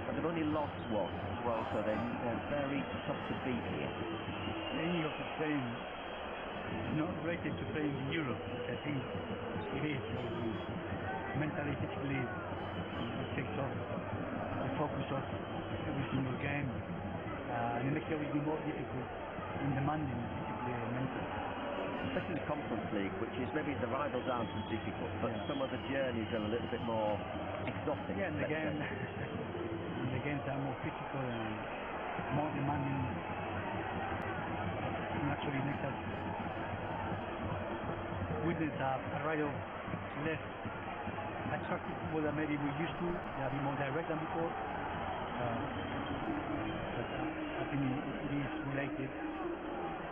but they've only lost 1 as well, so they're very tough to beat here. Any of the playing not rated to play in the Euro, which I think it is. Mentally, physically, it takes off the focus of every single game, and it makes it really more difficult and demanding physically and mentally. Especially the Conference League, which is maybe the rivals aren't as difficult, but some of the journeys are a little bit more exotic. Yeah, and the games are more physical and more demanding. And actually makes us witness a Rayo less attractive football that maybe we used to. They are a bit more direct than before. But I think it is related.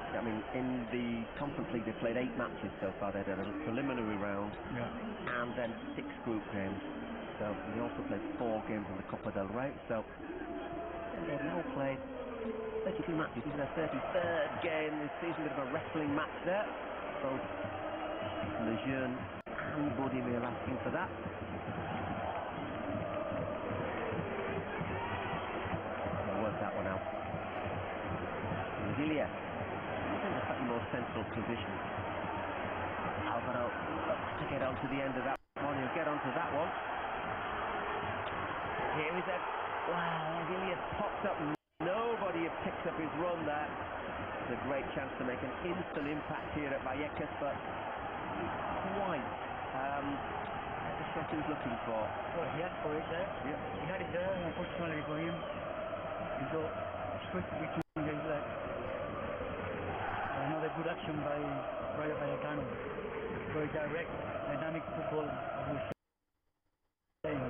I mean, in the Conference League, they've played 8 matches so far. They had a preliminary round and then 6 group games. So they also played 4 games in the Copa del Rey. So they've now played 32 matches. This is their 33rd game this season. Bit of a wrestling match there. Both Lejeune and Budimir asking for that. They'll work that one out. Ilya. In a slightly more central position. Alvaro looks to get onto the end of that one. He'll get onto that one. Here is a... Wow, Ilya pops up. Nobody picks up his run there. It's a great chance to make an instant impact here at Vallecano, but quite the shot he was looking for. Well, he asked for it there. Yeah. He had it there, and unfortunately for him, he got straight between his legs. Another good action by Rayo Vallecano. Very direct, dynamic football, as we were saying,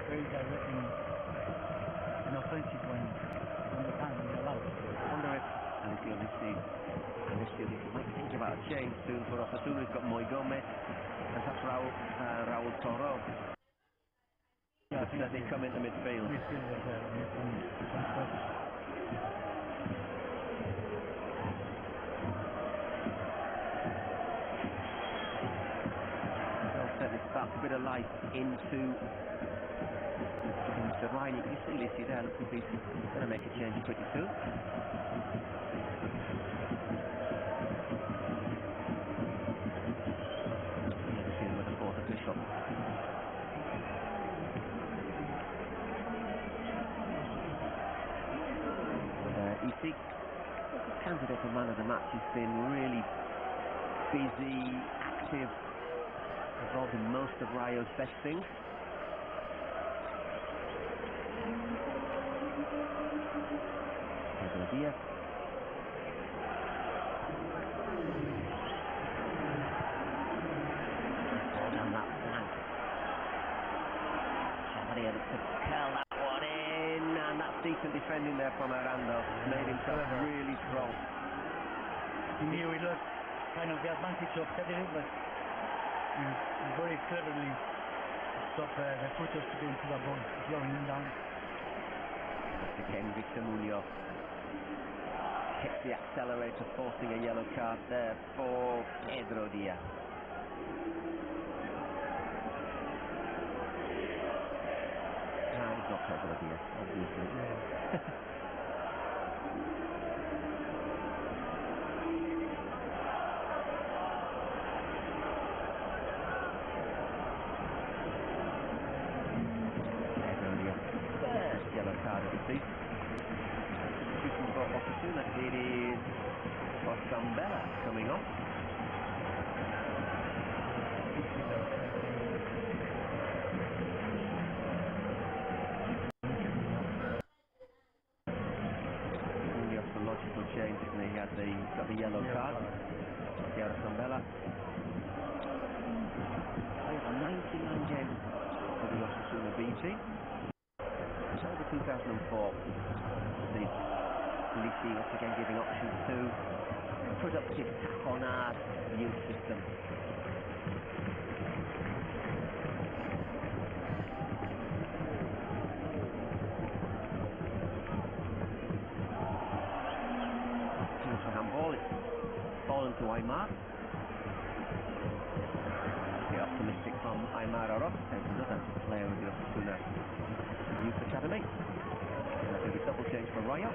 very direct and offensive when the time is allowed. I wonder if Alessio might think about a change soon for Osasuna. He's got Moy Gomez and perhaps Raul Toro. Yeah, I think as they come into midfield. Certainly sparks a bit of life into the Ryan. You can see Lissi there, looking like he's going to make a change pretty soon. Lissi with the 4th official. And you see, candidate for man of the match has been really busy, active, involved in most of Rayo's best things. Here's down that flank. decent defending there from Arando. Made himself really strong. He knew he lost kind of the advantage of setting it, but he very cleverly stopped the footers to get into the ball, slowing him down. That's again Victor Munoz. Hits the accelerator, forcing a yellow card there for Pedro Diaz. It's not Pedro Diaz, obviously. Pedro Diaz, first yellow card of the season. Shooting for Osasuna, it is Osambella coming off. Logical change, isn't he? He had got the yellow card. Osambella. Played 99 games for the Osasuna B team. Over 2004 season. Lisi once again giving option to productive Taconar youth system. Handball, it's fallen to Aymar. The optimistic from Aymar Aros, another player with the Osasuna Youth Academy. There's a double change for Rayo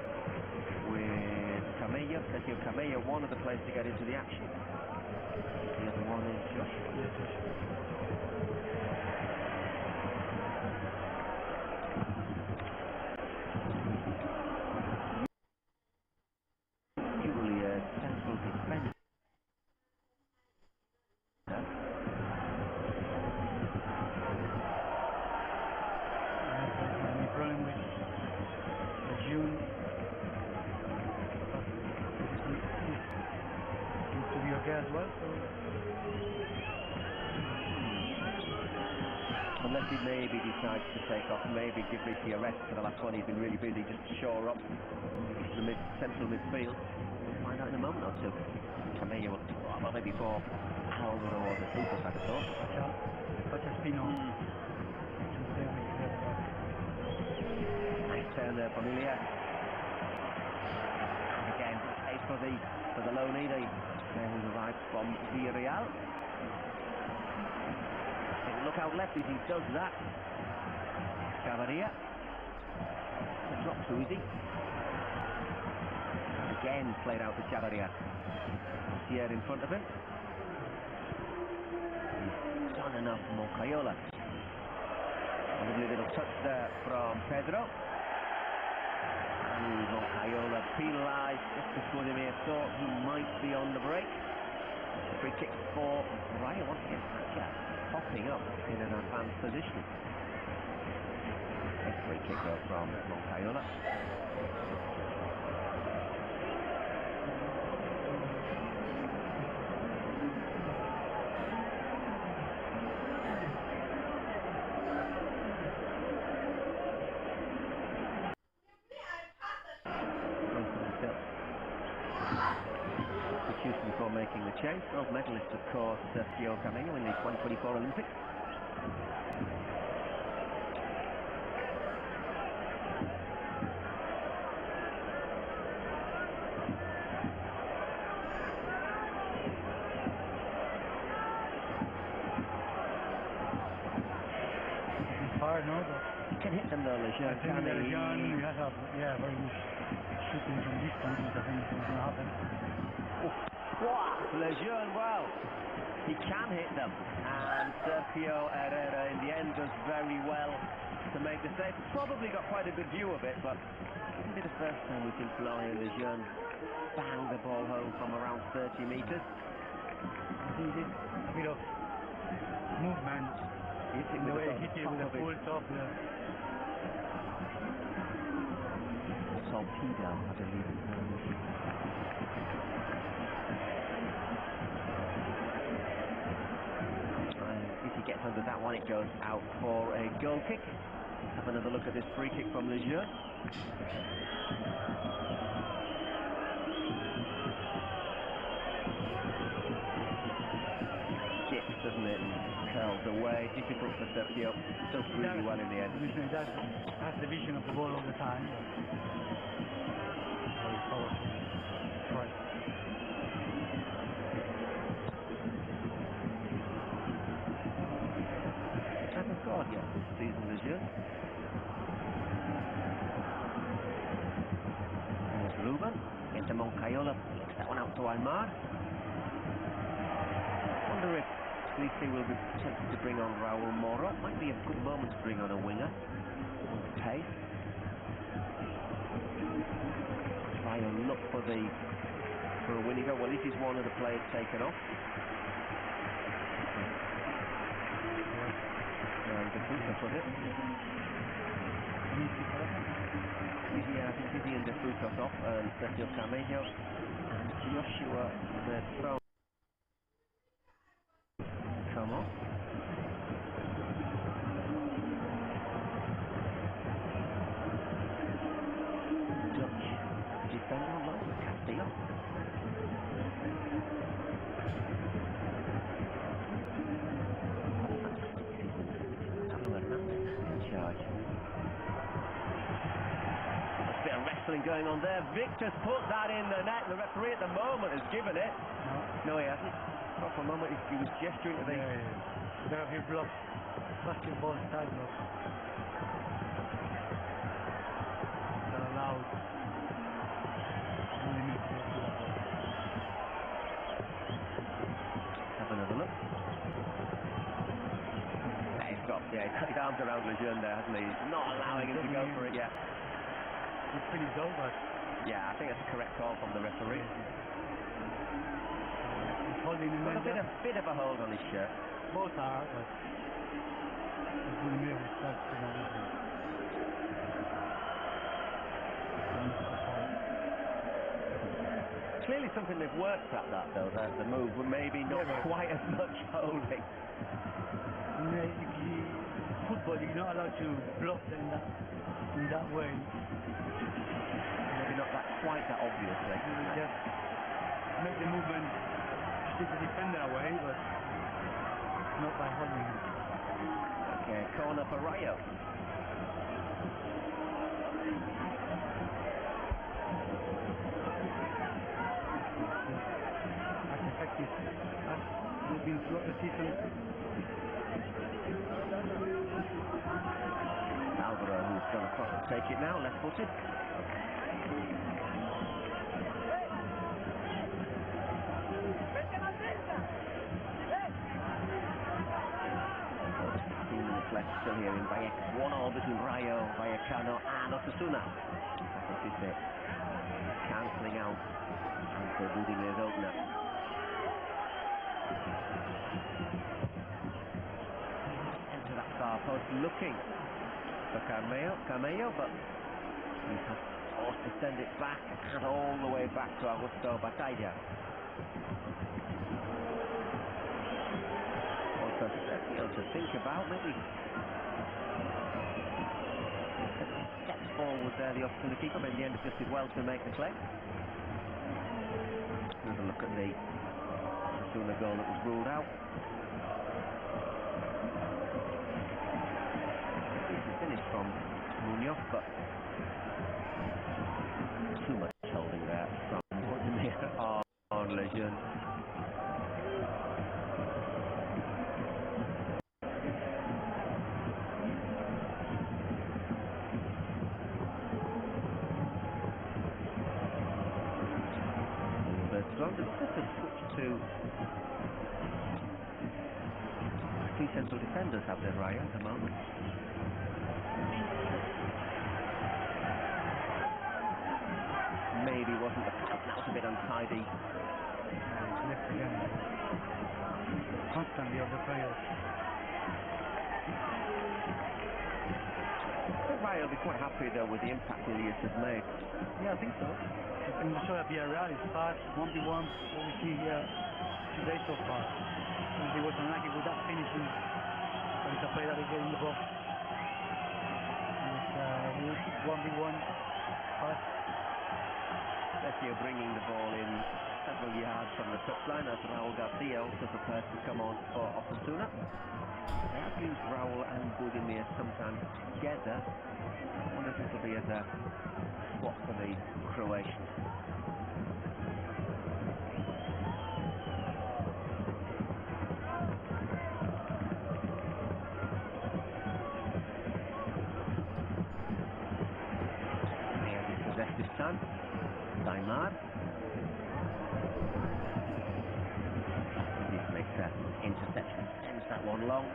with Camello. Sergio Camello, one of the players to get into the action. The other one is Josh. As well, so unless he maybe decides to take off, maybe give Ricci a rest for the last one. He's been really busy just to shore up the central midfield. We'll find out in a moment or two. Camello will probably before Alvaro or the Super, I thought. Such a spin-off. Nice turn there from Ilya. And again, ace for the loanee, the player who arrives from Villarreal. Look out left as he does that. Cavaria. It's not too easy. Again played out to Cavaria. Here in front of him. He's done enough, Moncayola. A lovely little touch there from Pedro. And Moncayola penalised just as Budimir thought he might be on the break. Free kick for Rayo once again. Popping up in an advanced position. A free kick though from Moncayola. Before making the change, gold medalist of course Sergio Camello in the 2024 Olympics. It's hard, no? But he can hit them though, Lejeune. He has a very good shooting from distance, which I think is going to happen. Wow, Lejeune, wow, he can hit them, and Sergio Herrera in the end does very well to make the save. Probably got quite a good view of it, but it wouldn't be the first time we've seen Florian Lejeune bang the ball home from around 30 metres. I think he did a bit of movement, hitting the way he hit it with a full top. Torpedo, I believe it's known. If he gets under that one, it goes out for a goal kick. Let's have another look at this free kick from Lejeune. Skips, doesn't it, and curls away. Difficult for Sergio. Does really well in the end. He has the vision of the ball all the time. Very powerful. Right. Hasn't scored yet this season, Lejeune. There's Ruben into Moncayola. Flicks that one out to Aymar. Wonder if Clichy will be tempted to bring on Raul Moro. Might be a good moment to bring on a winger with pace. Rayo look for a winning goal. Well, this is one of the players taken off. The Frutos, was it? Yeah, I think Izzy and the Frutos off, and Sergio Camello and Joshua Vertron come off. Dutch defender on loan, Castillo. Going on there. Victor's put that in the net. The referee at the moment has given it. No, he hasn't. Not for a moment. He was gesturing to the. There have been blocks. Basketball style blocks. They're allowed. Have another look. He's got his arms around Lejeune there, hasn't he? He's not allowing him to go for it yet. It's pretty dull, but yeah, I think that's a correct call from the referee. He's holding him in a bit of a hold on his shirt. Both are, but he's in the middle. That's the reason. Clearly something they've worked at that though. The move, but maybe not quite as much holding. Football, you're not allowed to block them in that way. Maybe not quite that obviously. Just make the movement, take the defender away, but not by holding him. Okay, corner for Rayo. As effective as we've been throughout the season. Alvaro, who's gone across to take it now, left footed. Left still here in Vallecano. 1-1 between Rayo, Vallecano and Osasuna. This is it. Cancelling out Anko Budine's opener. Into that far post looking for Camello, but he has forced to send it back and all the way back to Augusto Batalla. Also to think about, maybe steps forward there, the Osasuna keeper, but in the end just did well to make the play. Another look at the Osasuna goal that was ruled out. Decent finish from Munoz, but too much holding there from Lejeune. To three central defenders have their Rayo at the moment. Maybe wasn't the pass, that was a bit untidy. Left again. Constantly on the players. I think Rayo will be quite happy though with the impact that he has made. Yeah, I think so. And we saw that Villarreal is fast, 1v1, what we see here today so far. And he was unlucky with that finishing, but it's a play that he get in the box. And it's good 1v1 pass. Sergio bringing the ball in several yards from the touchline as Raul Garcia also prepares to come on for Osasuna. They have used Raul and Budimir sometimes together. I wonder if this will be as a swap for the Croatians. This time, Daimar. This makes an interception, sends that one long.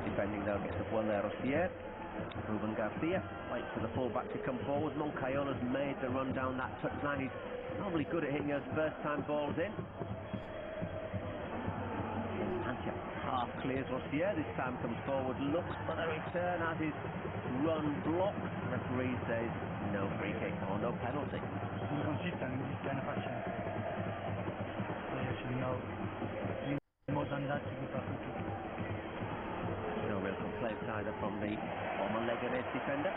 Defending though gets up well there, Rosier. Ruben Garcia waits for the fullback to come forward. Moncayola's made the run down that touchline. He's normally good at hitting those first time balls in. Sanchez half clears Rosier, this time comes forward, looks for the return as his run blocks. Referee says no free kick or no penalty. Inconsistent in this kind of action. Players should know more than that to give a free kick. No real complaints either from the former Leganés defender.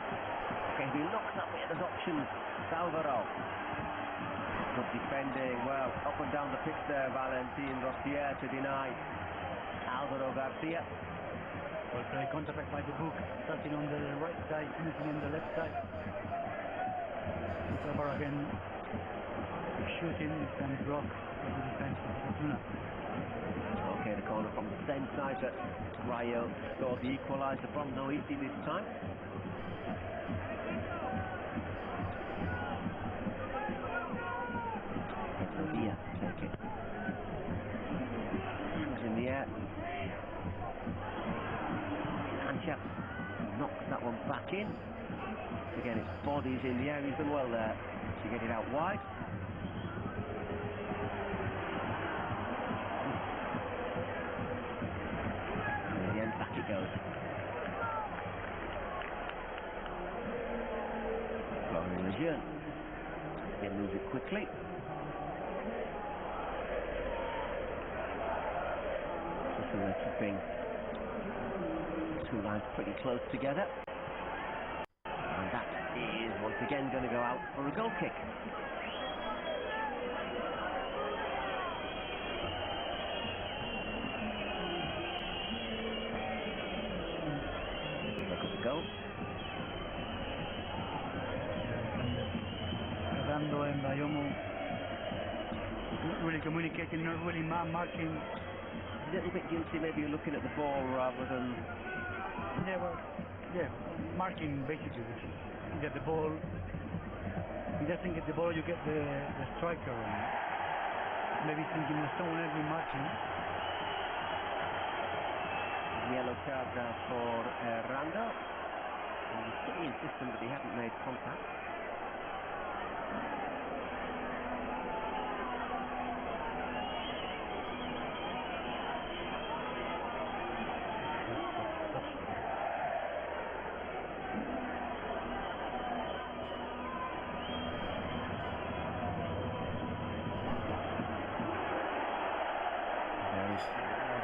Okay, he looks up here, there's options. Salvador. Good defending, well, up and down the pitch there, Valentin Rosier to deny Alvaro Garcia. Well played, counter-attack by the book, starting on the right side, finishing on the left side. Alvaro again shooting and block the defense of Osasuna. Okay, the corner from the same side that Rayo scored the equaliser from, no easy this time. Sevilla take it. Hands in the air. Sanchez knocks that one back in. Again, his body's in the air. He's done well there to get it out wide. And in the end, back it goes. Florian Lejeune. He moves it quickly. So they're keeping two lines pretty close together. And that is once again going to go out for a goal kick. Look at the goal. Fernando and Bayomo not really communicating, not really marking. A little bit guilty maybe looking at the ball rather than... Yeah, marking basically, which is you get the ball. He doesn't get the ball, you get the striker, and maybe thinking there's someone else will mark him. Yellow card for Rando. He was pretty insistent that he hadn't made contact.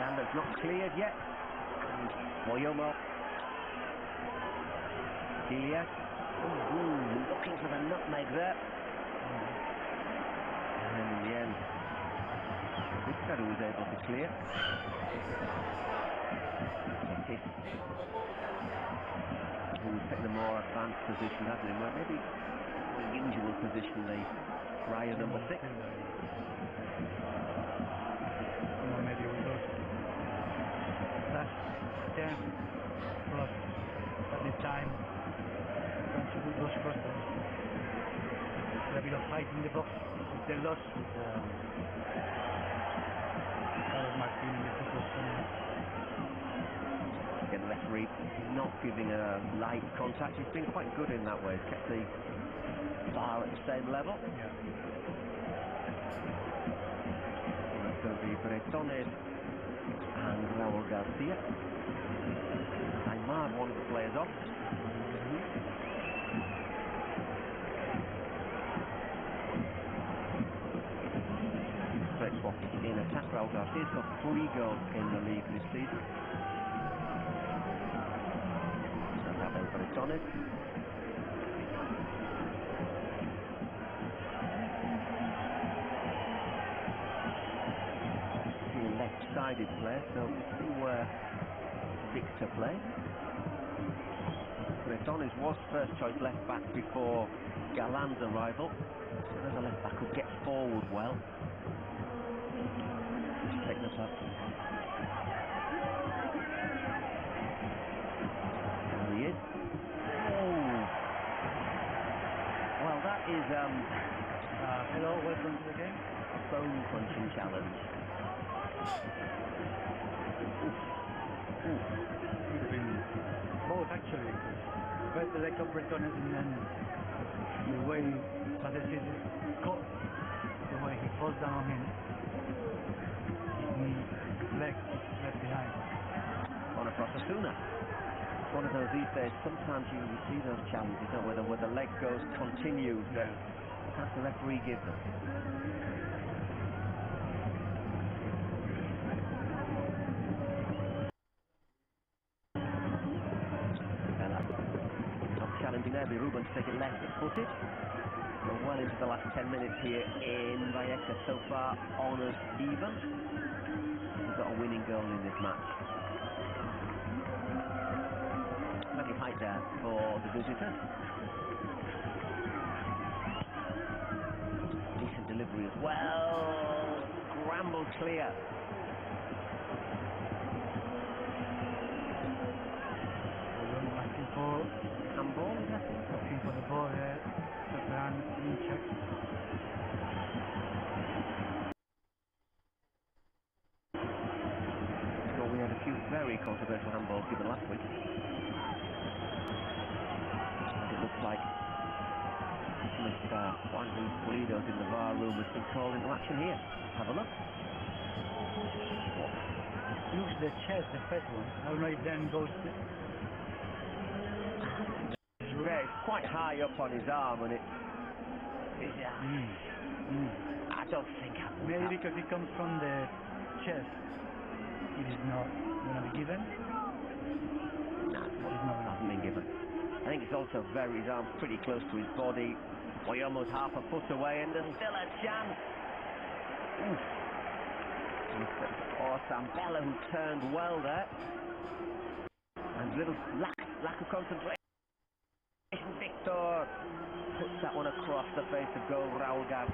Rando's not cleared yet. Moyomo. Diaz. Looking for the nutmeg there. And in the end, Victor was able to clear. Betis, who's taken a more advanced position, hasn't he? Well, maybe more usual position, the Rayo number 6. Maybe with those last 10 plus at the time trying to put those crosses. A bit of fight in the box with the loss with Carlos Martin and the Fútbol Zone. Again, the referee not giving a light contact. He's been quite good in that way. He's kept the bar at the same level. Yeah. That's going to be Bretones and Raul Garcia. Aymar, one of the players off. Straight swap in attack. Raul Garcia's got 3 goals in the league this season. Bretones. Left-sided play, so we'll see where Victor plays. Bretones was first choice left back before Galan's arrival. So there's a left back who gets forward well. Just take this up. There he is. Oh! Well, that is hello, welcome to the game. a bone crunching challenge. Could have been both actually. But the leg of Bretones and then the way Padesis is caught, the way he falls down on him, his knee, leg left behind. On across Osasuna. It's one of those these days, sometimes you see those challenges, don't you, where the leg goes continues, that perhaps the referee gives them. Challenging there, Ruben to take it left-footed. We're well into the last 10 minutes here in Vallecano. So far, honours even. We've got a winning goal in this match. Plenty of height there for the visitors. Decent delivery as well. Scrambled clear. Handball, is that it? Looking for the ball there. Sopran in check. Well, we had a few very controversial handballs given last week. And it looks like Mr. Juan Luis Pulido's in the VAR room has been called into action here. Have a look. Looks the chest, the first one. I don't know if then goes to... It's quite high up on his arm, and I don't think maybe because it comes from the chest, it is not going to be given. No, it's not hasn't been given. I think it's also his arm's pretty close to his body. We're almost half a foot away, and there's still a chance. Or Sambella, who turned well there, and little lack of concentration. Victor puts that one across the face of goal, Raul Gar.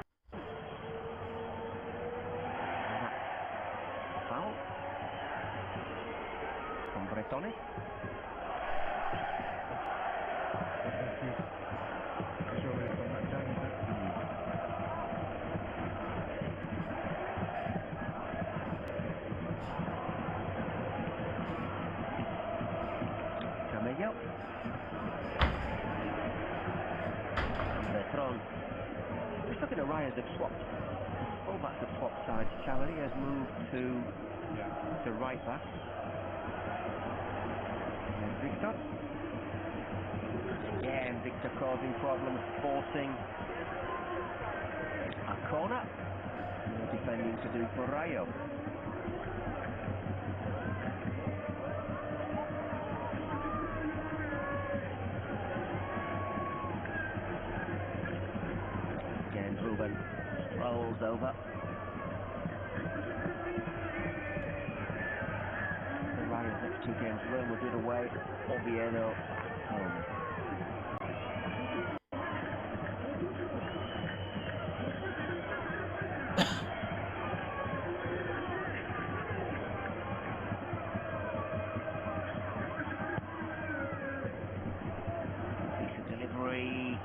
Foul from Bretones. Camello. Just looking at Rayo, they've swapped. Fullbacks have swapped sides. Chavali has moved to right back. And Victor. Again, Victor causing problems, forcing a corner. No defending to do for Rayo. Ruben rolls over. The Rayo's next two games, Real Madrid away, Oviedo at home. Decent delivery.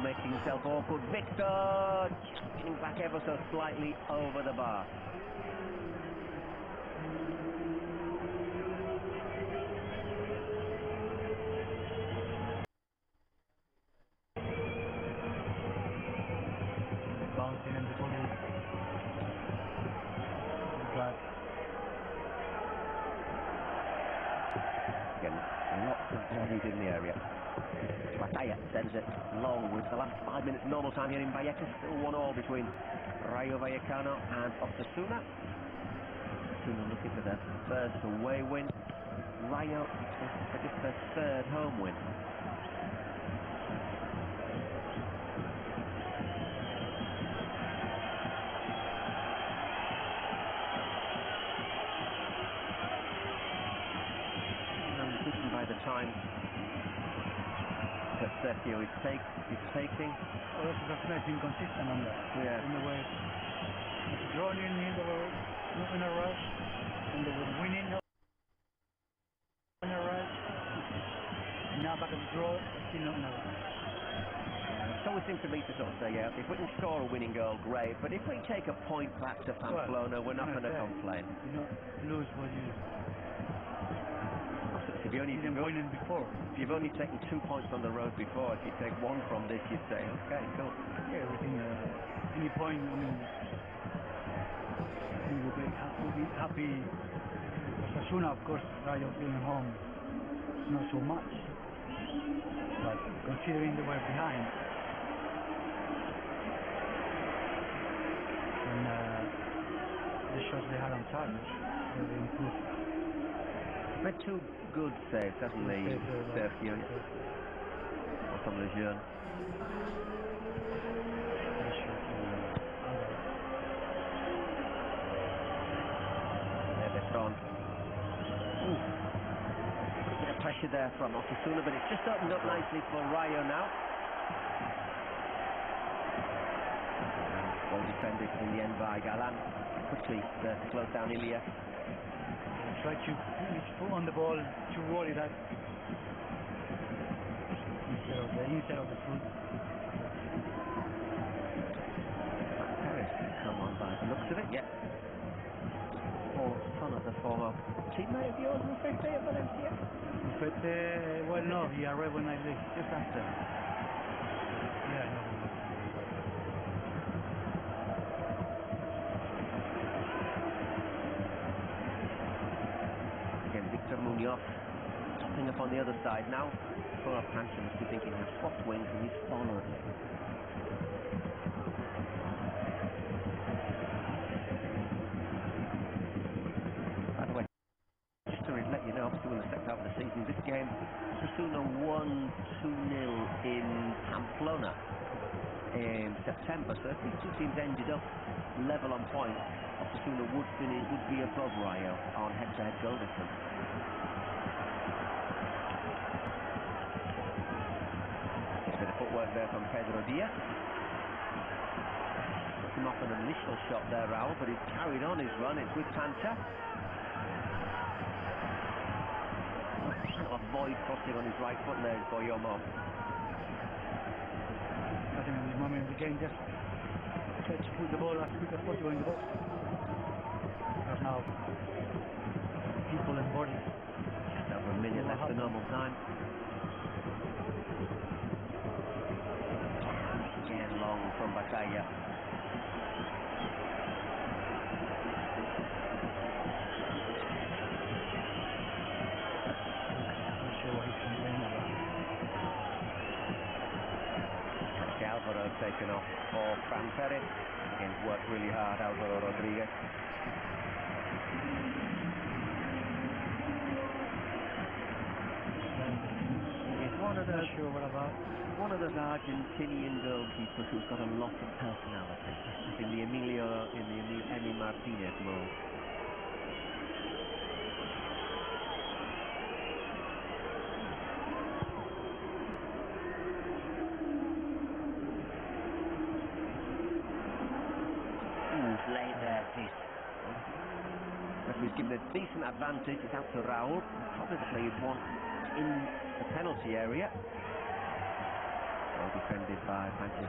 Making himself awkward. Victor getting back ever so slightly over the bar. Bouncing in the body. Again, lots of bodies in the area. Mataya sends it long with the last 5 minutes normal time here in Vallecano. Still 1-1 between Rayo Vallecano and Osasuna. Osasuna looking for their first away win. Rayo, I guess their third home win. And judging by the time that Sergio is taking. Oh, Osasuna has been consistent on that. Yeah. In the way drawing in, they were not in a rush, and they were winning in a rush. Now back at the draw, still not in a rush. It's always seems to me to sort of say, yeah, if we can score a winning goal, great, but if we take a point back to Pamplona, we're not going to complain. You not lose what you didn't win before. If you've only taken 2 points on the road before, if you take one from this, you'd say, okay, cool. Yeah, everything, any point, I mean, we'll be happy. Osasuna, of course, Rayo being home, not so much. But considering they were behind, and the shots they had on target, they improved. Made 2 good saves, hasn't he, Sergio? From the Lejeune. A bit of pressure there from Osasuna, but it's just opened up nicely for Rayo now. Well defended in the end by Galan. Quickly to close down Ilya. Try to put on the ball to volley that instead of the foot. Paris come on by the looks of it, yeah. Or son of the former teammate of yours, Rufete at Valencia? Rufete, well, no, he arrived when I left. Just after. Yeah, no. Munoz topping up on the other side now. Poor Pancha must be thinking he's swapped wings and he's followed. By the way, just to let you know, obviously in the second half of the season, this game, Osasuna won 2-0 in Pamplona in September. So if these two teams ended up level on points, Osasuna would be above Rayo on head-to-head goal difference. Footwork there from Pedro Diaz. Took him off an initial shot there, Raul, but he's carried on his run. It's with Pancha. Cannot avoid crossing on his right foot there for Yomo. I think at this moment of the game, just try to put the ball as quick as possible in the box. Because now people and bodies. Just over a minute left for normal time. From Batalla. Not sure what he's complaining about. Alvaro taken off for Fran Perez. Again, worked really hard, Alvaro Rodriguez. He's one of those. Sure what about? One of those Argentinian goalkeepers who's got a lot of personality. In the Emi Martinez mold. Late there, this. Referee's given a decent advantage. It's out to Raul. Probably the play you'd want in the penalty area. Well defended by Pancha.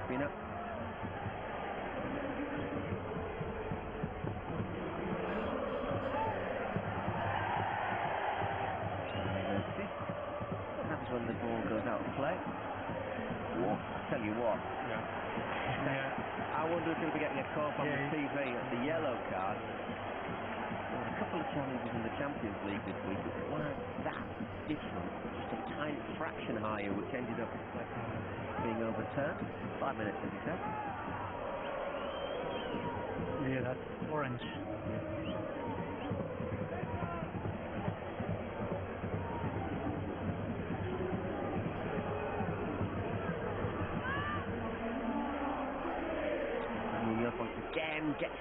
What happens when the ball goes out of play? I'll tell you what. I wonder if he'll be getting a call from the TV at the yellow card. There were a couple of challenges in the Champions League this week that weren't that different. Just a tiny fraction higher, which ended up being overturned. 5 minutes, as he said. Yeah, that's orange.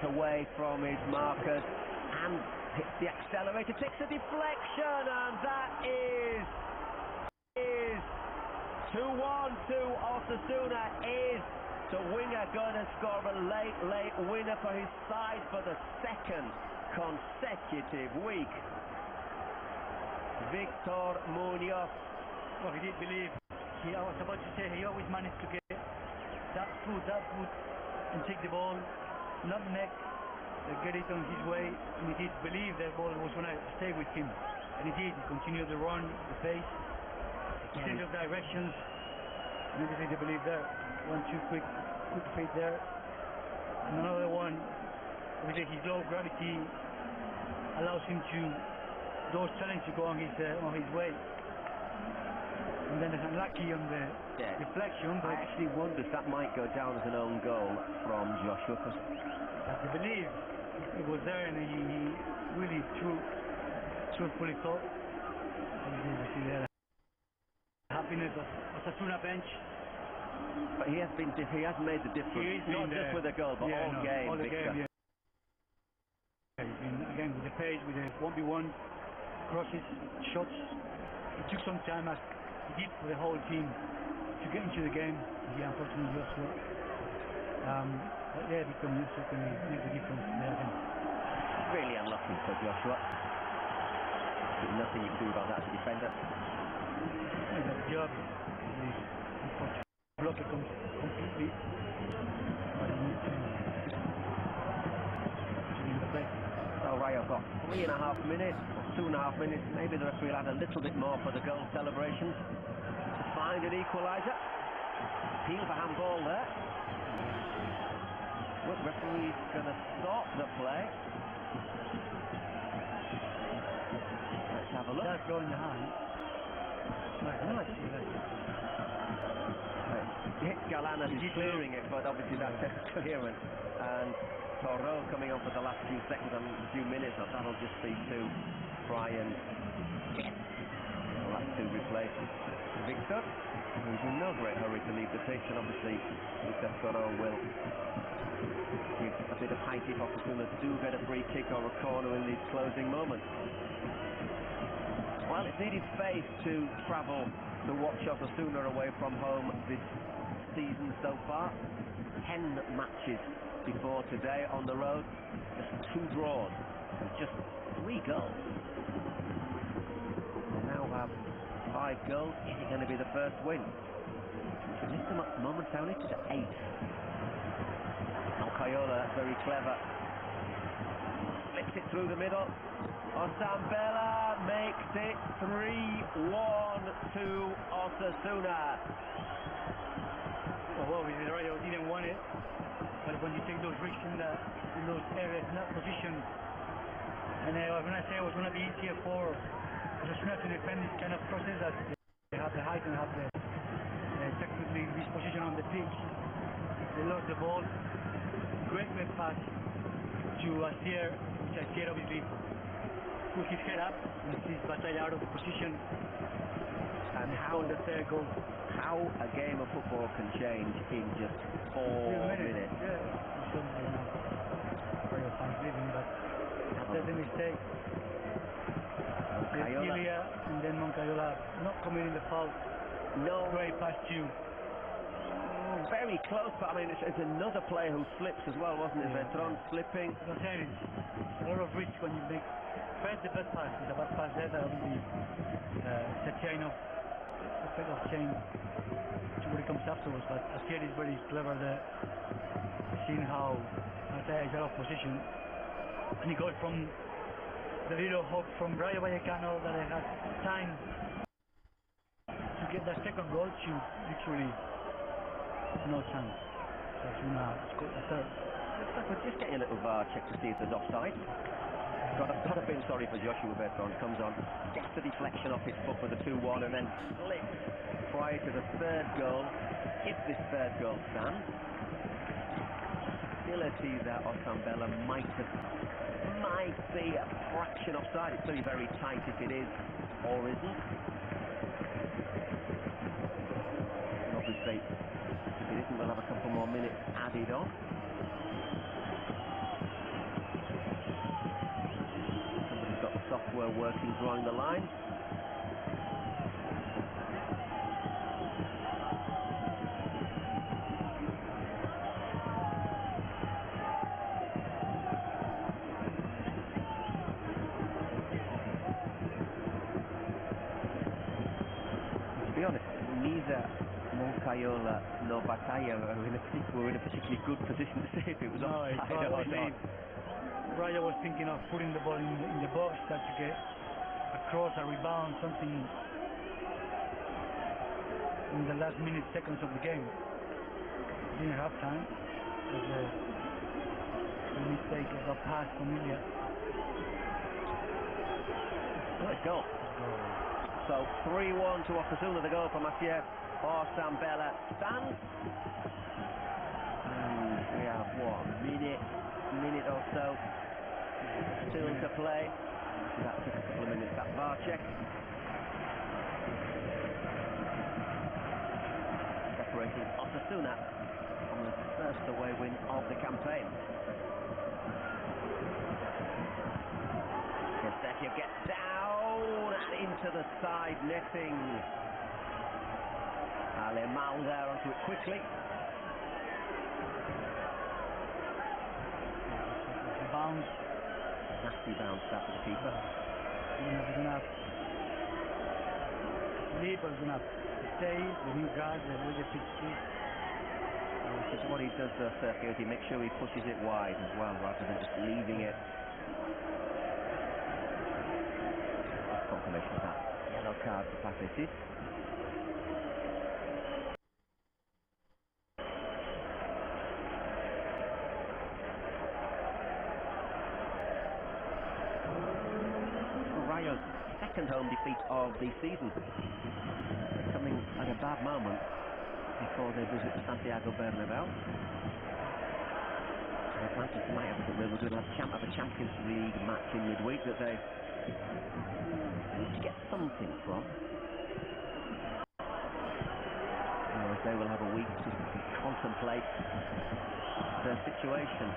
away from his markers and hits the accelerator, takes a deflection, and that is 2-1 to Osasuna. Is the winger going to score a late winner for his side for the second consecutive week? Victor Munoz. Well, he did believe. I was about to say, he always managed to get that foot, and take the ball, nutmeg, get it on his way, and he did believe that ball was going to stay with him. And he did. He continued the run, the pace, change of directions, and obviously they believe there. 1-2 quick fade there. And another one, obviously his low gravity allows him to, those challenges to go on his way. And then it's unlucky on the deflection. I actually wonder if that might go down as an own goal from Joshua. I believe it was there, and he really truthfully thought. You see there, happiness of Osasuna bench. But he has made the difference, not just with a goal, but all game. All the game, He's been, again, with the pace, with the 1v1 crosses, shots. It took some time, as he did for the whole team, to get into the game. He unfortunately lost it. But yeah, he can certainly make the difference there again. Really unlucky for Joshua. There's nothing you can do about that as a defender. Good job. The blocker comes completely. So Rayo got 3.5 minutes, 2.5 minutes. Maybe the referee will add a little bit more for the goal celebrations to find an equaliser. Appeal for handball there. Well, the referee's going to stop the play. Let's have a look. That's going in the hand. Galana is clearing it, but obviously that's a clearance. And Toro coming on for the last few seconds and a few minutes. That'll just be to Brian. We'll have to replace Victor, who's in no great hurry to leave the pitch, and obviously Victor Toro will give a bit of height if Osasuna do get a free kick or a corner in these closing moments. Well, it's needed faith to travel to watch Osasuna away from home this season so far. 10 matches before today on the road, just 2 draws and just 3 goals. They now have 5 goals. Is it going to be the first win? Should lift them up momentarily to the 8th. Alcayola, that's very clever. Flips it through the middle. Osambela makes it 3-1 to Osasuna. Well, obviously Rayo didn't want it, but when you take those risks in those areas, in that position, and I was going to say it was going to be easier for Osasuna to defend this kind of process, that they have the height and have the technically this position on the pitch. They lost the ball. Great pass to Asier, which Asier obviously put his head up and sees Batalla out of position. And how the third goal. How a game of football can change in just 4 minutes. Yeah. Very fans leaving, but after the mistake, Ilya and then Moncayola not committing the foul. No. Great pass to. Very close, but I mean, it's another player who slips as well, wasn't it? Vetron slipping. I'm saying it's a lot of risk when you make first the bad pass. It's a bad pass there, that obviously it's a chain of effect of chain to what comes afterwards. But Asier is very clever there, seeing how Mateo is out of position, and he goes from the little hope from Rayo Vallecano that he has time to get that second goal to literally no chance. Osasuna scored the third. Looks like we're just getting a little VAR check to see if there's offside. Got to feel sorry for Joshua Bertrand. Comes on, gets the deflection off his foot with a 2-1, and then slips prior to the third goal. If this third goal stands, ability that Osambela might be a fraction offside. It's going to be very tight if it is or isn't. And obviously, if it isn't, we'll have a couple more minutes added on. were working drawing the lines. To be honest, neither Moncayola nor Batalla were in a particularly good position to say if it was offside or not. Rayo was thinking of putting the ball in the box, that to get across a rebound, something in the last seconds of the game. Didn't have time. It was a mistake of a pass from Ilya. Let's go. So 3-1 to Osasuna, the goal from Asier. Osambella stands. And we have what, minute or so still to play. That took a couple of minutes, that VAR check. Separating Osasuna from the first away win of the campaign. Sergio gets down and into the side netting. Alemal there onto it quickly. Bounce. Nasty bounce after the keeper. We're going to have sleep, we're going to have stay, the new guys, the way they pitch it. This is what he does though, Sergio, he makes sure he pushes it wide as well, rather than just leaving it. Confirmation of that yellow card for Patricis. Rayo's second home defeat of the season, coming at a bad moment before they visit Santiago Bernabeu. Atlantis might have a Champions League match in midweek that they need to get something from. Whereas they will have a week to contemplate their situation.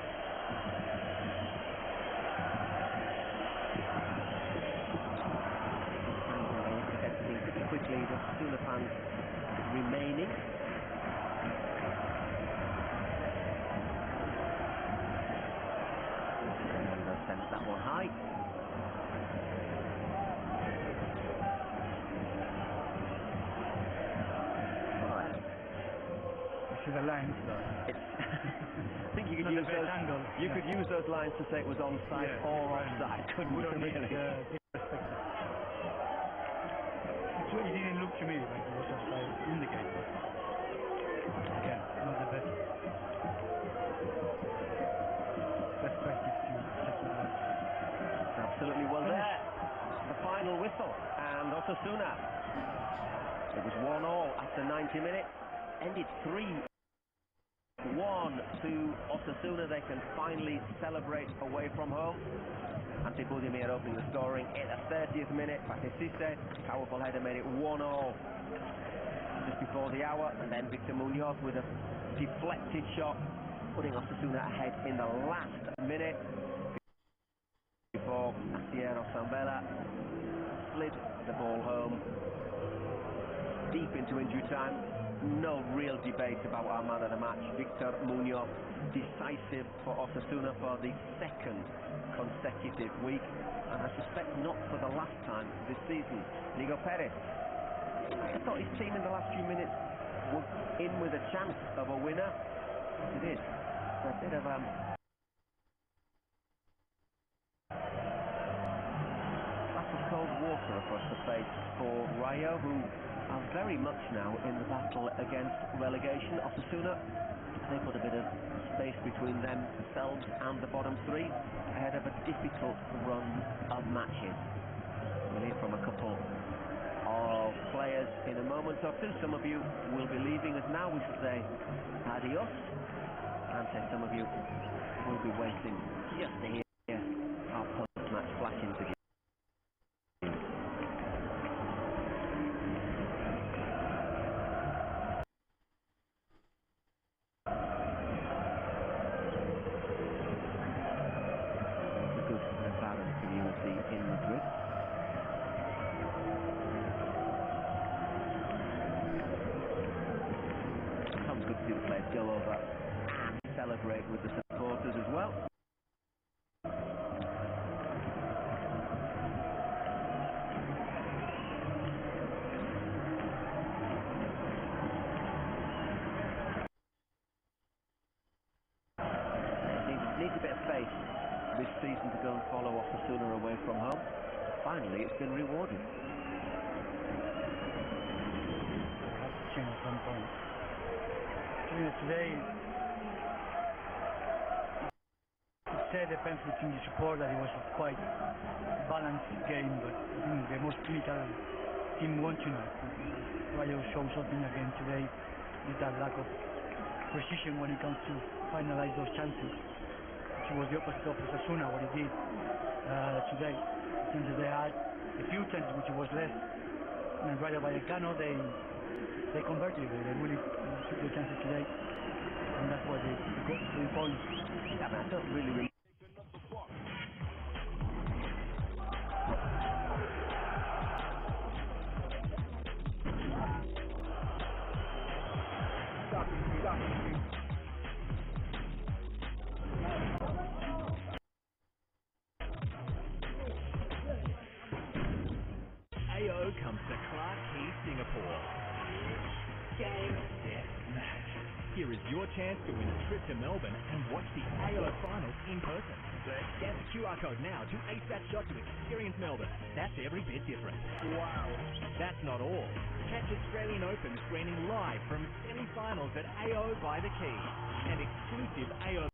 Pretty quickly, the Osasuna fans remaining. And sends that one high. The lines. I think you could use those. You could use those lines to say it was onside or offside, couldn't you? Really? It didn't look to me like it was offside indicated. Again, not the best perspective to check the line. Absolutely. Well, there, the final whistle, and Osasuna. It was 1-1 after 90 minutes. Ended 3-1 to Osasuna. They can finally celebrate away from home. Ante Budimir opening the scoring in the 30th minute. Patricis, powerful header, made it 1-1 just before the hour, and then Victor Munoz with a deflected shot, putting Osasuna ahead in the last minute before Asier Osambella slid the ball home deep into injury time. No real debate about our man of the match, Victor Munoz, decisive for Osasuna for the second consecutive week, and I suspect not for the last time this season. Nico Perez, I thought his team in the last few minutes was in with a chance of a winner. It is a bit of that's of cold water across the face for Rayo, who are very much now in the battle against relegation. Osasuna, they put a bit of space between themselves and the bottom three ahead of a difficult run of matches. We'll hear from a couple of players in a moment or two. Some of you will be leaving us now. We shall say adios, and some of you will be waiting just to hear our post-match flash interview. In Madrid. with the supporters as well. Needs a bit of faith this season to go and follow Osasuna away from home. Finally, it's been rewarded. Has to change at some point. Today, it said depends between the support that it was a quite balanced game, but I think the most clinical team won tonight. Rayo showed something again today with that lack of precision when it comes to finalize those chances. It was the opposite of Osasuna, what he did today. Since they had a few chances, which was less, and Rayo Vallecano, they converted. They really took the chances today, and that's why they got 3 points. Yeah, but I don't really. AO comes to Clark Quay, Singapore. Game, set, match. Here is your chance to win a trip to Melbourne and watch the AO finals in person. Scan the QR code now to ace that shot to experience Melbourne. That's every bit different. Wow. That's not all. Catch Australian Open screening live from semi-finals at AO by the Quay and exclusive AO